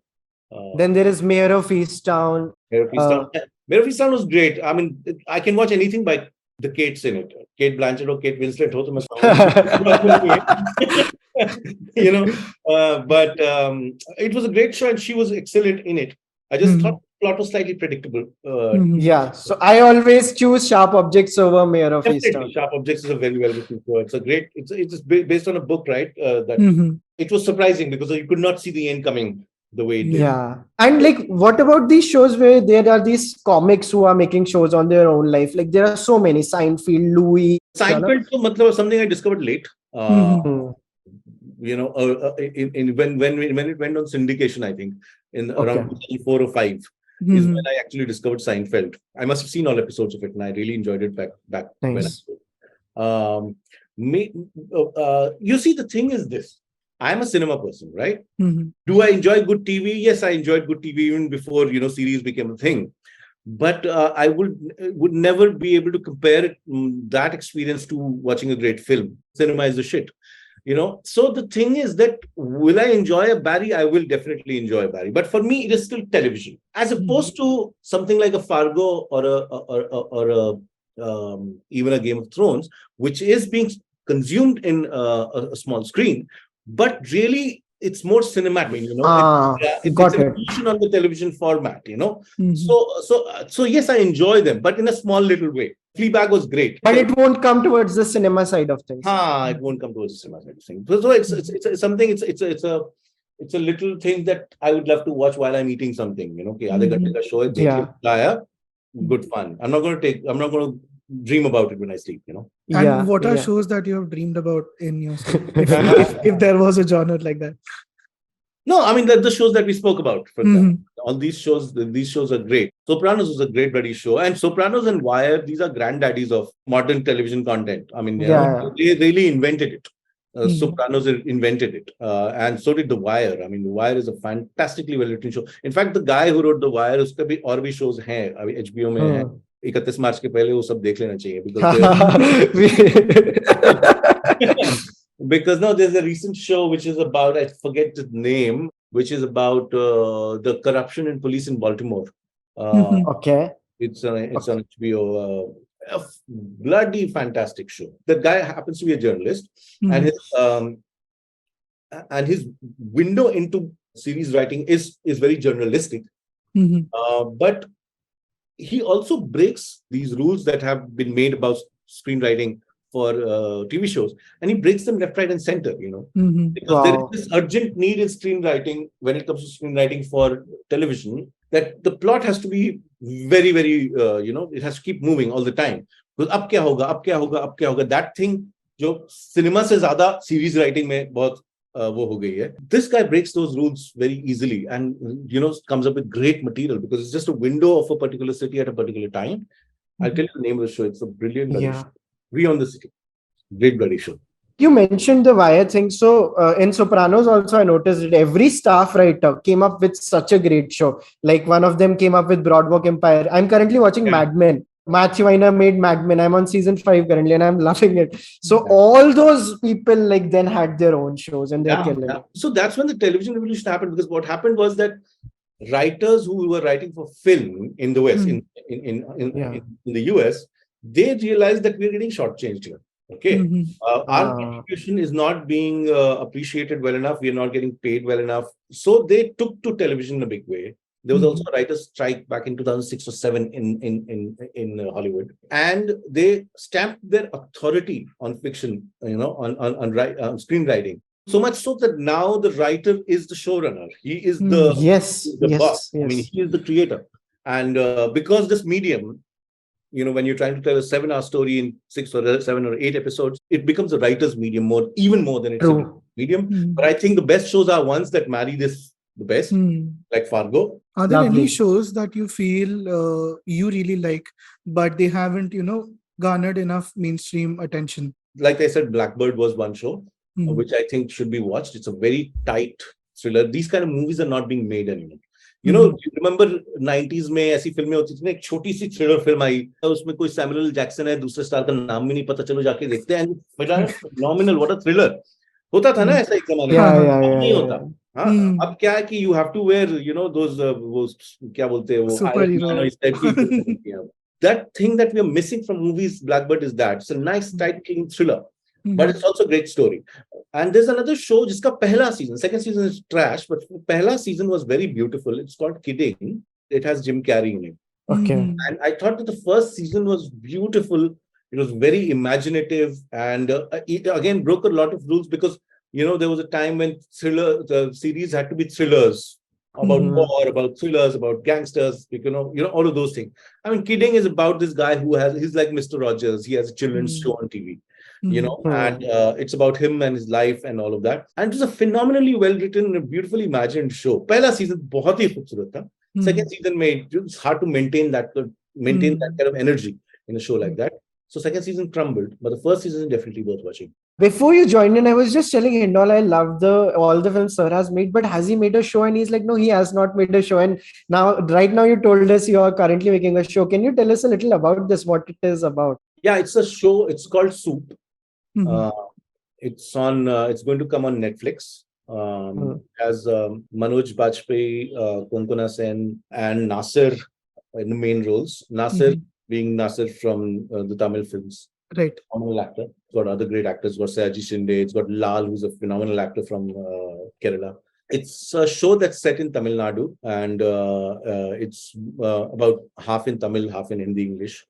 Then there is Mayor of Easttown. Mayor of Easttown was great. I mean, I can watch anything by the Kates in it. Kate Blanchett or Kate Winslet ho to main you know, but it was a great show and she was excellent in it. I just thought the plot was slightly predictable. Yeah, so I always choose Sharp Objects over Mayor of Easttown. Sharp Objects is a very well written show. It's a great. It's based on a book, right? That it was surprising because you could not see the end coming the way it did. Yeah, and like, what about these shows where there are these comics who are making shows on their own life? Like there are so many. Seinfeld, Louis. Seinfeld, so something I discovered late. You know, when it went on syndication, I think in around 2004 or 5 is when I actually discovered Seinfeld. I must have seen all episodes of it, and I really enjoyed it back nice. When you see, the thing is this: I'm a cinema person, right? Do I enjoy good TV? Yes, I enjoyed good TV even before series became a thing. But I would never be able to compare that experience to watching a great film. Cinema is the shit. So the thing is that will I enjoy a Barry? I will definitely enjoy Barry. But for me, it is still television, as opposed to something like a Fargo or even a Game of Thrones, which is being consumed in a small screen. But really, it's more cinematic. It's an evolution on the television format. So yes, I enjoy them, but in a small little way. Fleabag was great, but it won't come towards the cinema side of things. It won't come towards the cinema side of things. So it's something. It's a little thing that I would love to watch while I'm eating something. Aadhe ghante ka show hai, good fun. I'm not going to dream about it when I sleep. And what are shows that you have dreamed about in your sleep? if there was a genre like that. No, I mean the shows that we spoke about. For example, all these shows are great. Sopranos was a great bloody show, and Sopranos and Wire, these are granddaddies of modern television content. I mean, they really invented it. Sopranos invented it, and so did The Wire. I mean, The Wire is a fantastically well written show. In fact, the guy who wrote The Wire, uska bhi aur bhi shows hain. I mean, HBO mein hai. 31 मार्च के पहले वो सब देख लेना चाहिए because now there's a recent show which is about, I forget the name, which is about the corruption in police in Baltimore. It's on HBO. A bloody fantastic show. The guy happens to be a journalist, and his window into series writing is very journalistic, but he also breaks these rules that have been made about screenwriting for TV shows, and he breaks them left, right, and center. Because there is this urgent need in screenwriting when it comes to screenwriting for television, that the plot has to be very, very, it has to keep moving all the time. Because ab kya hoga, that thing, jo cinema se zyada series writing mein bahut wo ho gayi hai. This guy breaks those rules very easily and comes up with great material because it's just a window of a particular city at a particular time. I'll tell you the name of the show. It's a brilliant show. We on the City. Great bloody show. You mentioned the Wire thing. So in Sopranos also I noticed that every staff writer came up with such a great show. Like one of them came up with Broadwalk Empire. I'm currently watching Mad Men. Matthew Weiner made Mad Men. I'm on season 5 currently and I'm loving it. So all those people then had their own shows and they're killing it. So that's when the television revolution happened, because what happened was that writers who were writing for film in the West, in the US, they realized that we're getting shortchanged here. Okay. Our contribution is not being appreciated well enough. We are not getting paid well enough. So they took to television in a big way. There was also a writer's strike back in 2006 or 7 in Hollywood, and they stamped their authority on fiction, on screenwriting. So much so that now the writer is the showrunner. He is the boss. I mean, he is the creator. And because this medium, when you're trying to tell a 7-hour story in 6 or 7 or 8 episodes, it becomes a writer's medium even more than it's a medium. But I think the best shows are ones that marry this the best, like Fargo. Are there any shows that you feel you really like, but they haven't, garnered enough mainstream attention? Like I said, Blackbird was one show, which I think should be watched. It's a very tight thriller. These kind of movies are not being made anymore. You remember 90s में ऐसी फिल्में होती थी ना, एक छोटी सी thriller film आई, उसमें कोई सैमुअल जैक्सन है, दूसरे स्टार का नाम भी नहीं पता, चलो जाके देखते हैं, phenomenal, what a thriller. होता था ना ऐसा एक जमाने में, अब नहीं होता. हाँ, अब क्या है कि you have to wear, those वो क्या बोलते हैं वो इस टाइप की. That thing that we are missing from movies, Blackbird, is that it's a nice, tight, clean thriller. But it's also a great story. And there's another show, jiska pehla season, second season is trash, but pehla season was very beautiful. It's called Kidding. It has Jim Carrey in it. Okay. And I thought that the first season was beautiful. It was very imaginative, and it again broke a lot of rules because, there was a time when the series had to be thrillers about war, about thrillers, about gangsters, all of those things. I mean, Kidding is about this guy he's like Mr. Rogers. He has a children's show on TV. And it's about him and his life and all of that. And it was a phenomenally well-written and beautifully imagined show. Pehla season बहुत ही खूबसूरत था. Second season it's hard to maintain that kind of energy in a show like that. So second season crumbled, but the first season is definitely worth watching. Before you joined in, I was just telling Hindol I love all the films Sir has made, but has he made a show? And he's like, no, he has not made a show. And right now you told us you are currently making a show. Can you tell us a little about this, what it is about? Yeah, it's a show. It's called Soup. It's going to come on Netflix. Has Manoj Bajpayee, Konkona Sen, and Nasir in the main roles. Nasir being Nasir from the Tamil films. Right. Phenomenal actor. It's got other great actors. It's got Sayaji Shinde. It's got Lal, who's a phenomenal actor from Kerala. It's a show that's set in Tamil Nadu, and it's about half in Tamil, half in Hindi English.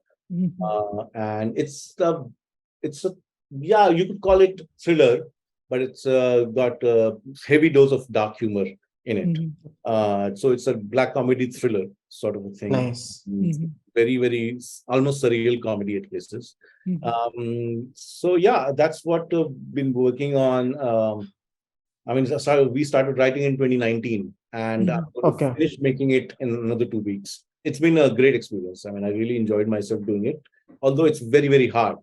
And it's you could call it thriller, but it's got a heavy dose of dark humor in it. So it's a black comedy thriller sort of a thing. Nice. Very, very almost surreal comedy at places. So yeah, that's what I've been working on. We started writing in 2019, and I'm going to finish making it in another 2 weeks. It's been a great experience. I really enjoyed myself doing it, although it's very, very hard.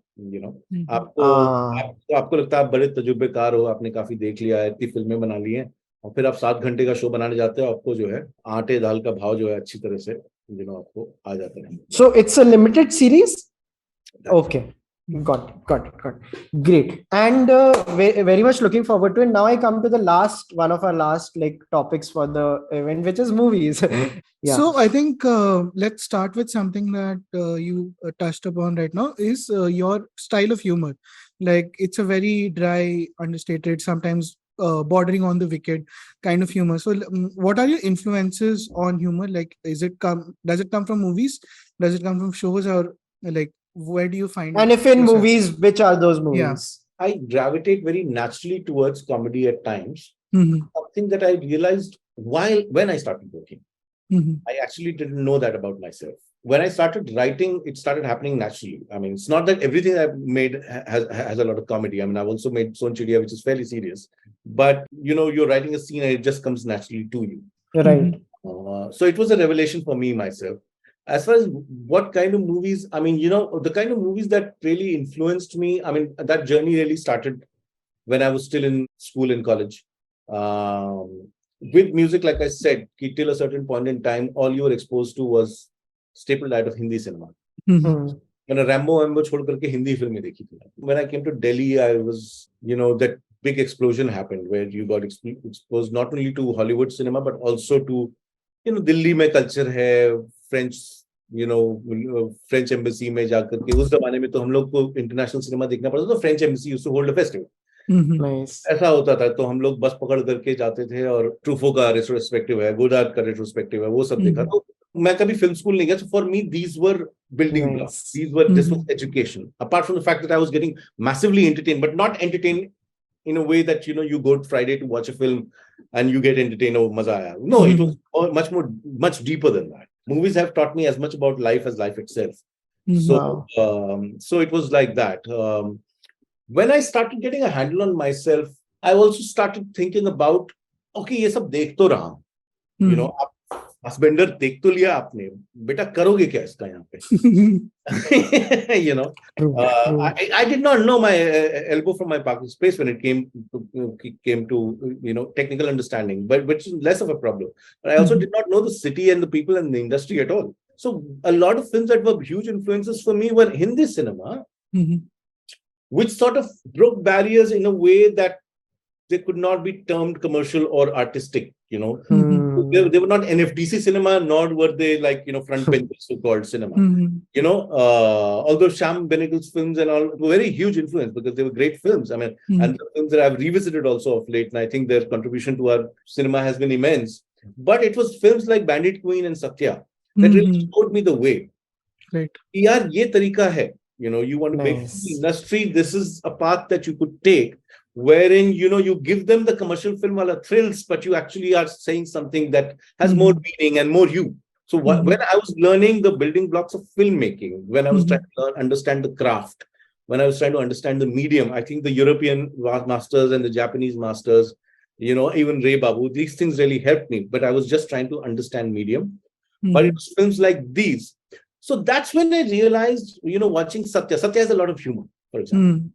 आपको लगता है आप बड़े तजुर्बेकार हो, आपने काफी देख लिया है, इतनी फिल्में बना ली हैं, और फिर आप 7 घंटे का शो बनाने जाते हो, आपको जो है आटे दाल का भाव जो है अच्छी तरह से आपको आ जाता है. So it's a limited series? Okay. Got it. Great. And very much looking forward to it. Now I come to the one of our last topics for the event, which is movies. Yeah. So I think let's start with something that you touched upon right now is your style of humor. It's a very dry, understated, sometimes bordering on the wicked kind of humor. So what are your influences on humor? Does it come from movies? Does it come from shows, or where do you find and if in movies, which are those movies? Yeah. I gravitate very naturally towards comedy at times. Something that I realized when I started working. I actually didn't know that about myself. When I started writing, it started happening naturally. It's not that everything I've made has a lot of comedy. I've also made Sonchiriya, which is fairly serious. But, you're writing a scene and it just comes naturally to you. Right. So it was a revelation for me, myself. As far as what kind of movies, the kind of movies that really influenced me, that journey really started when I was still in school and college. With music, like I said, till a certain point in time, all you were exposed to was staple diet of Hindi cinema. When Rambo chhod karke Hindi film dekhi thi. When I came to Delhi, I was, that big explosion happened where you got exposed not only to Hollywood cinema, but also to Delhi में culture है, French French embassy में जाकर के, उस जमाने में तो हम लोग को इंटरनेशनल सिनेमा देखना पड़ता, तो French embassy used to hold a festival, nice. ऐसा होता था। तो हम लोग बस पकड़ करके जाते थे और ट्रूफो का रेट्रोस्पेक्टिव है, गोडार्ड का रेट्रोस्पेक्टिव है, वो सब देखा। तो मैं कभी फिल्म स्कूल नहीं गया, so for me these were building blocks, this was education, apart from the fact that I was getting massively entertained, but not entertained in a way that you go Friday to watch a film and you get entertained, oh maza aaya. No, it was much deeper than that. Movies have taught me as much about life as life itself. So it was like that. When I started getting a handle on myself, I also started thinking about, okay, ये सब देख तो रहा हूँ, आप हस्बेंडर देख तो लिया आपने, बेटा करोगे क्या इसका यहाँ पे? I did not know my elbow from my parking space when it came to technical understanding, but which is less of a problem. But I also did not know the city and the people and the industry at all. So a lot of films that were huge influences for me were Hindi cinema, which sort of broke barriers in a way that they could not be termed commercial or artistic, They were not NFDC cinema, nor were they like, front bench so-called cinema. Although Shyam Benegal's films and all were very huge influence because they were great films. I mean, and the films that I've revisited also of late, and I think their contribution to our cinema has been immense. But it was films like Bandit Queen and Satya that really showed me the way. Right. Yaar, ye tarika hai. You want to make the industry, this is a path that you could take, wherein, you give them the commercial film wala thrills, but you actually are saying something that has more meaning and more you. So when I was learning the building blocks of filmmaking, when I was trying to understand the craft, when I was trying to understand the medium, I think the European masters and the Japanese masters, even Ray Babu, these things really helped me, but I was just trying to understand medium. But it was films like these. So that's when I realized, watching Satya has a lot of humor, for example.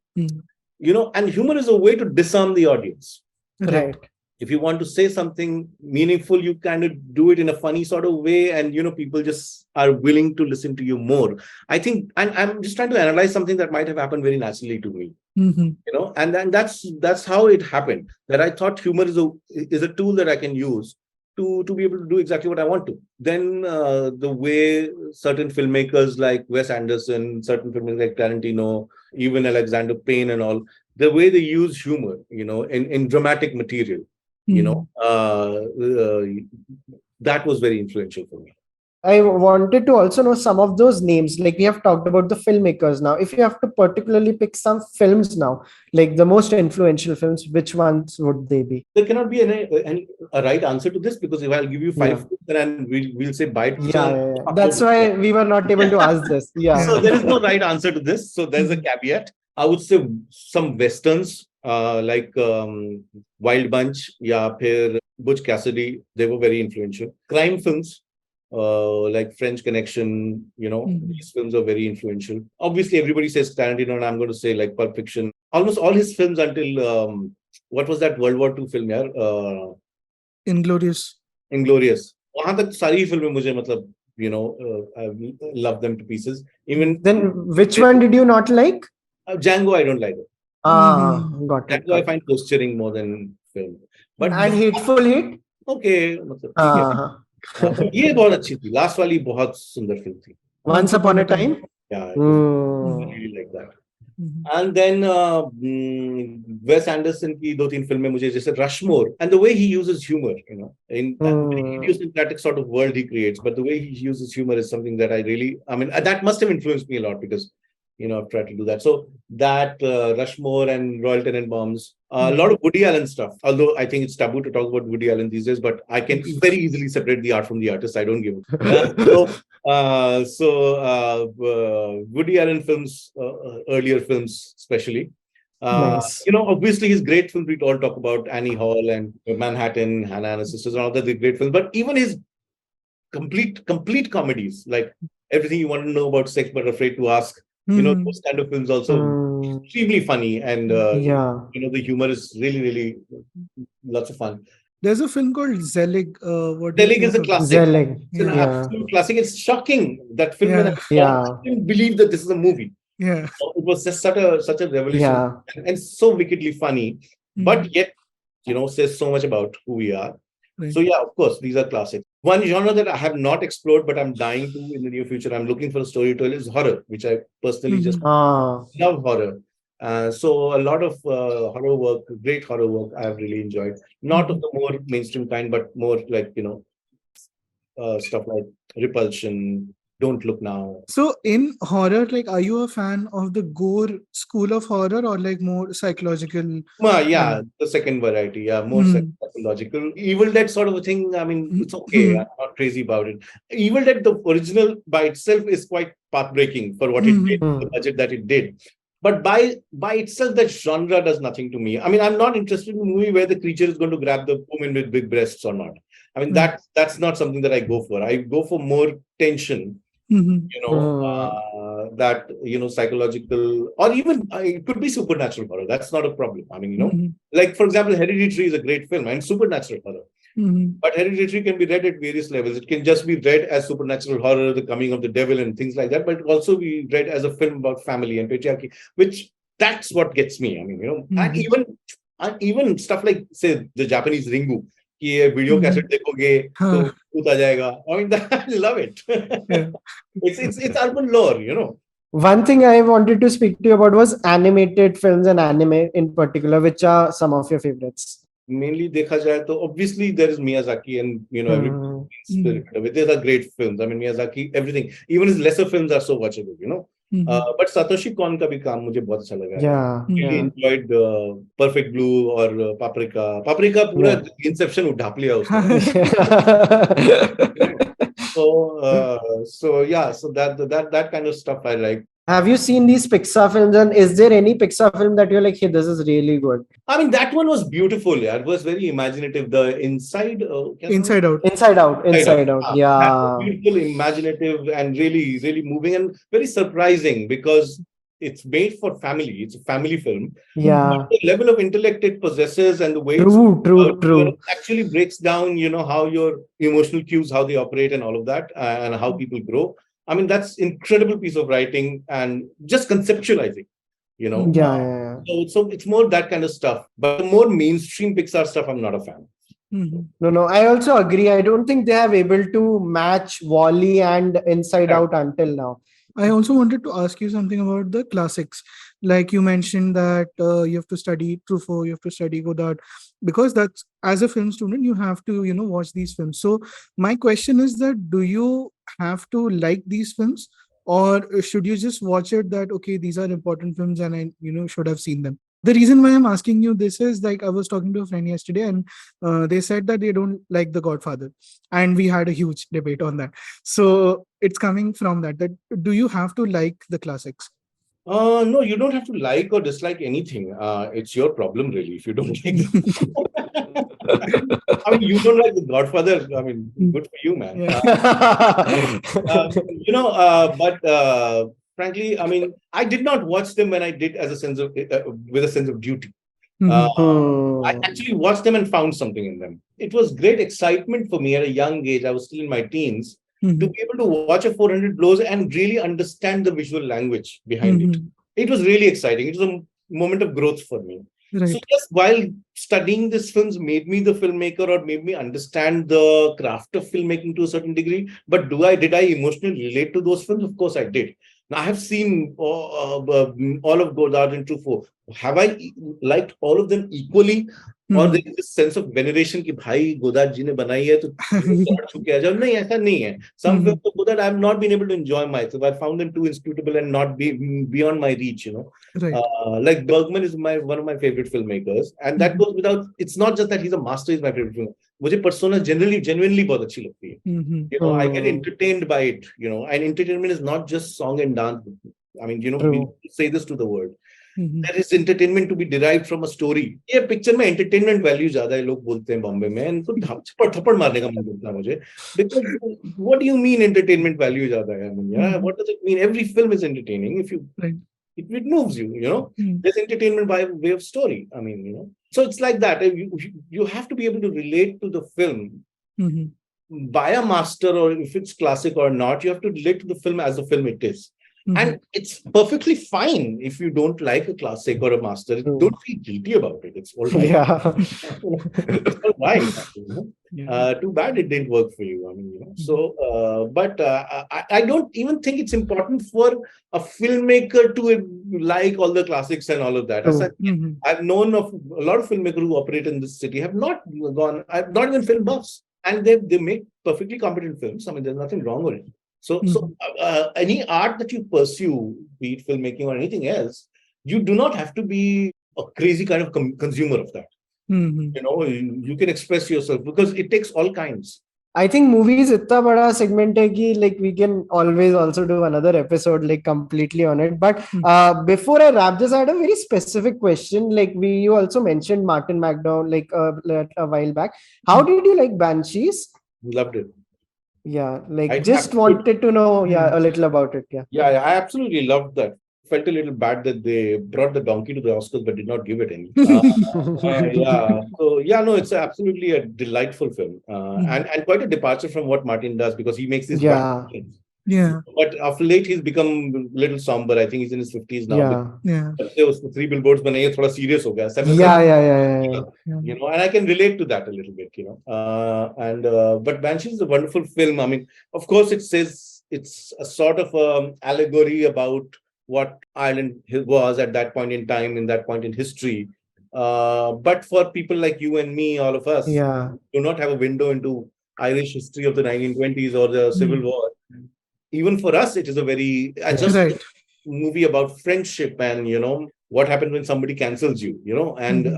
And humor is a way to disarm the audience. Right. If you want to say something meaningful, you kind of do it in a funny sort of way, and people just are willing to listen to you more. I think, and I'm just trying to analyze something that might have happened very naturally to me. And then that's how it happened. That I thought humor is a tool that I can use to be able to do exactly what I want to. Then the way certain filmmakers like Wes Anderson, certain filmmakers like Tarantino, even Alexander Payne and all, the way they use humor, in dramatic material, that was very influential for me. I wanted to also know some of those names. Like we have talked about the filmmakers now. If you have to particularly pick some films now, like the most influential films, which ones would they be? There cannot be a right answer to this, because if I'll give you 5 films, then we'll say bye. Yeah. That's why we were not able to ask this. Yeah. So there is no right answer to this. So there's a caveat. I would say some westerns like Wild Bunch, phir Butch Cassidy. They were very influential. Crime films. Like French Connection, these films are very influential. Obviously, everybody says Tarantino, and I'm going to say like Pulp Fiction. Almost all his films until what was that World War II film? Inglorious. वहाँ तक सारी फिल्में मुझे I love them to pieces. Even then, which one did you not like? Django, I don't like it. Got it. Django, I find posturing more than film. But and Hateful Eight? Okay. ये बहुत अच्छी थी, last वाली बहुत सुंदर film थी. Once Upon a Time? Yeah, I really like that. And then Wes Anderson की 2-3 फिल्में मुझे, जैसे Rushmore, and the way he uses humor, in that idiosyncratic sort of world he creates, but the way he uses humor is something that that must have influenced me a lot, because I've tried to do that. So that Rushmore and Royal Tenenbaums, a lot of Woody Allen stuff. Although I think it's taboo to talk about Woody Allen these days, but I can very easily separate the art from the artist. I don't give it. So Woody Allen films, earlier films especially. Nice. Obviously his great films, we all talk about Annie Hall and Manhattan, Hannah and her Sisters, and all that, the great films. But even his complete comedies, like Everything You Want to Know About Sex But Afraid to Ask, those kind of films also extremely funny, and the humor is really, really lots of fun. There's a film called Zelig. Zelig is a classic. Zelig. It's an absolute classic. It's shocking, that film. I didn't believe that this is a movie. Yeah. It was just such a revelation, and so wickedly funny, but yet says so much about who we are. Right. So of course, these are classics. One genre that I have not explored, but I'm dying to in the near future, I'm looking for a story to tell, is horror, which I personally just Ah. love horror. So a lot of horror work, great horror work, I have really enjoyed. Not of the more mainstream kind, but more like, stuff like Repulsion, Don't Look Now. So in horror, like, are you a fan of the gore school of horror or like more psychological? Yeah, the second variety. Yeah, more Mhm. psychological. Evil Dead sort of a thing. I mean, it's okay. Mhm. I'm not crazy about it. Evil Dead, the original by itself, is quite pathbreaking for what it did, the budget that it did. But by itself, that genre does nothing to me. I mean, I'm not interested in a movie where the creature is going to grab the woman with big breasts or not. I mean, that's not something that I go for. I go for more tension, Mhm. that, psychological, or even it could be supernatural horror. That's not a problem. I mean, Mhm. like, for example, Hereditary is a great film and supernatural horror. Mhm. But Hereditary can be read at various levels. It can just be read as supernatural horror, the coming of the devil and things like that, but it also be read as a film about family and patriarchy, which that's what gets me. I mean, and even stuff like, say, the Japanese Ringu, कि ये video cassette देखोगे तो भूत आ जाएगा. I mean, I love it. It's urban lore. One thing I wanted to speak to you about was animated films and anime in particular. Which are some of your favorites? Mainly देखा जाए तो obviously there is Miyazaki, and everything is spirit of it. These are great films. I mean, Miyazaki, everything, even his lesser films are so watchable. But Satoshi Kon का भी काम मुझे बहुत अच्छा लगा है. Yeah, Really enjoyed Perfect Blue or Paprika. Paprika पूरा Inception उठा लिया उसने. So that kind of stuff I like. Have you seen these Pixar films, and is there any Pixar film that you're like, hey, this is really good? I mean, that one was beautiful. Yeah, it was very imaginative. The Inside Out. Inside Out. Yeah. That was beautiful, imaginative, and really, really moving, and very surprising because it's made for family. It's a family film. Yeah. But the level of intellect it possesses and the way True. actually breaks down, how your emotional cues, how they operate, and all of that, and how people grow. I mean, that's incredible piece of writing and just conceptualizing. Yeah. So it's more that kind of stuff. But the more mainstream Pixar stuff, I'm not a fan. No, I also agree. I don't think they have able to match Wall-E and Inside Out until now. I also wanted to ask you something about the classics. Like you mentioned that you have to study Truffaut, you have to study Godard, because that's, as a film student, you have to, watch these films. So my question is that, do you have to like these films, or should you just watch it that, okay, these are important films and I, should have seen them? The reason why I'm asking you this is, like, I was talking to a friend yesterday and they said that they don't like The Godfather. And we had a huge debate on that. So it's coming from that do you have to like the classics? No, you don't have to like or dislike anything. It's your problem, really, if you don't like them. I mean, you don't like The Godfather. I mean, good for you, man. But frankly, I mean, I did not watch them when I did as a sense of with a sense of duty. I actually watched them and found something in them. It was great excitement for me at a young age. I was still in my teens to be able to watch a 400 Blows and really understand the visual language behind it. It was really exciting. It was a moment of growth for me. Right. So just while studying these films made me the filmmaker or made me understand the craft of filmmaking to a certain degree. But did I emotionally relate to those films? Of course I did. Now I have seen all of Godard and Truffaut. Have I liked all of them equally? Or there is this sense of veneration कि भाई Godard जी ने बनाई है तो छूके आ जाओ. नहीं, ऐसा नहीं है. Some films of Godard I have not been able to enjoy myself. I found them too inscrutable and not beyond my reach. Right. Like Bergman is one of my favorite filmmakers, and that goes without. It's not just that he's a master; he's my favorite filmmaker. मुझे Persona genuinely बहुत अच्छी लगती है. I get entertained by it. And entertainment is not just song and dance. I mean, we say this to the world. There is entertainment to be derived from a story. ये picture में entertainment value ज्यादा है, लोग बोलते हैं बॉम्बे में, इनको थप्पड़ मारने का मन करता है मुझे. Because what do you mean entertainment value ज्यादा है? I mean, what does it mean? Every film is entertaining if you it moves you. There's entertainment by way of story. I mean, so it's like that. You have to be able to relate to the film by a master, or if it's classic or not, you have to relate to the film as the film it is. And it's perfectly fine if you don't like a classic or a master. Don't feel guilty about it. It's all right. Yeah. It's all right. Too bad it didn't work for you. I mean, So, but I don't even think it's important for a filmmaker to like all the classics and all of that. As I've known of a lot of filmmakers who operate in this city have not gone. I've not even film buffs, and they make perfectly competent films. I mean, there's nothing wrong with it. So any art that you pursue, be it filmmaking or anything else, you do not have to be a crazy kind of consumer of that. You can express yourself because it takes all kinds. I think movies itna bada segment hai ki like we can always also do another episode like completely on it. But before I wrap this, I had a very specific question. Like you also mentioned Martin McDonagh like a while back. How did you like Banshees? Loved it. Yeah, like just wanted to know a little about it. Yeah, I absolutely loved that. Felt a little bad that they brought the donkey to the Oscars but did not give it any. No, it's absolutely a delightful film and quite a departure from what Martin does because he makes these films. Yeah. But of late he's become a little somber. I think he's in his 50s now. Yeah. There was 3 billboards, but now thora serious ho gaya. And I can relate to that a little bit. But Banshees is a wonderful film. I mean, of course, it says it's a sort of allegory about what Ireland was at that point in time, in that point in history. But for people like you and me, all of us, do not have a window into Irish history of the 1920s or the Civil War. Even for us, it is a very just movie about friendship and, what happens when somebody cancels you, and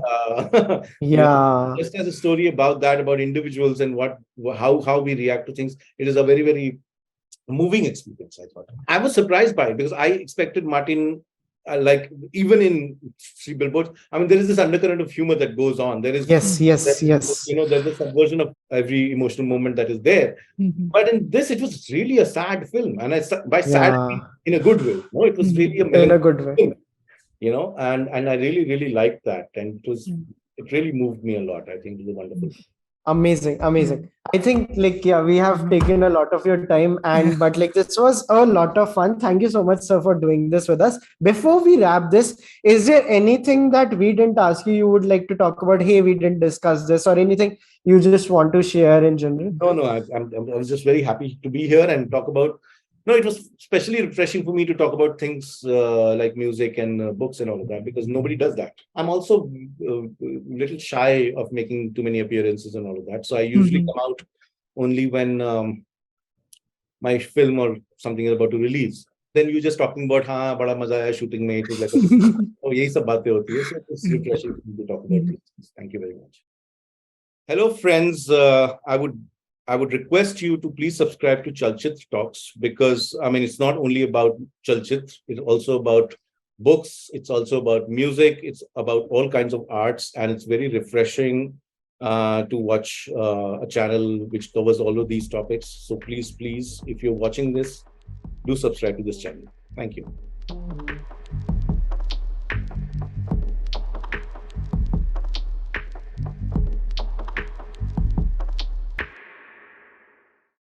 just as a story about that, about individuals and how we react to things. It is a very, very moving experience, I thought. I was surprised by it because I expected Martin, even in 3 billboards, I mean, there is this undercurrent of humor that goes on. There is yes. There's a subversion of every emotional moment that is there. But in this, it was really a sad film, and by sad in a good way. It was really in a good way. Film, and I really, really liked that, and it really moved me a lot. I think it was a wonderful film. Amazing. I think we have taken a lot of your time but this was a lot of fun. Thank you so much, sir, for doing this with us. Before we wrap this, is there anything that we didn't ask you would like to talk about? Hey, we didn't discuss this, or anything you just want to share in general? No, I was just very happy to be here and talk about. No, it was especially refreshing for me to talk about things like music and books and all of that, because nobody does that. I'm also a little shy of making too many appearances and all of that. So I usually come out only when my film or something is about to release. Then you're just talking about, bada maza hai shooting mein. It was like, yehi sab baatein hoti hai. So it's refreshing to talk about this. Thank you very much. Hello, friends. I would request you to please subscribe to Chalchitra Talks, because, I mean, it's not only about Chalchitra, it's also about books, it's also about music, it's about all kinds of arts, and it's very refreshing to watch a channel which covers all of these topics. So please, if you're watching this, do subscribe to this channel. Thank you.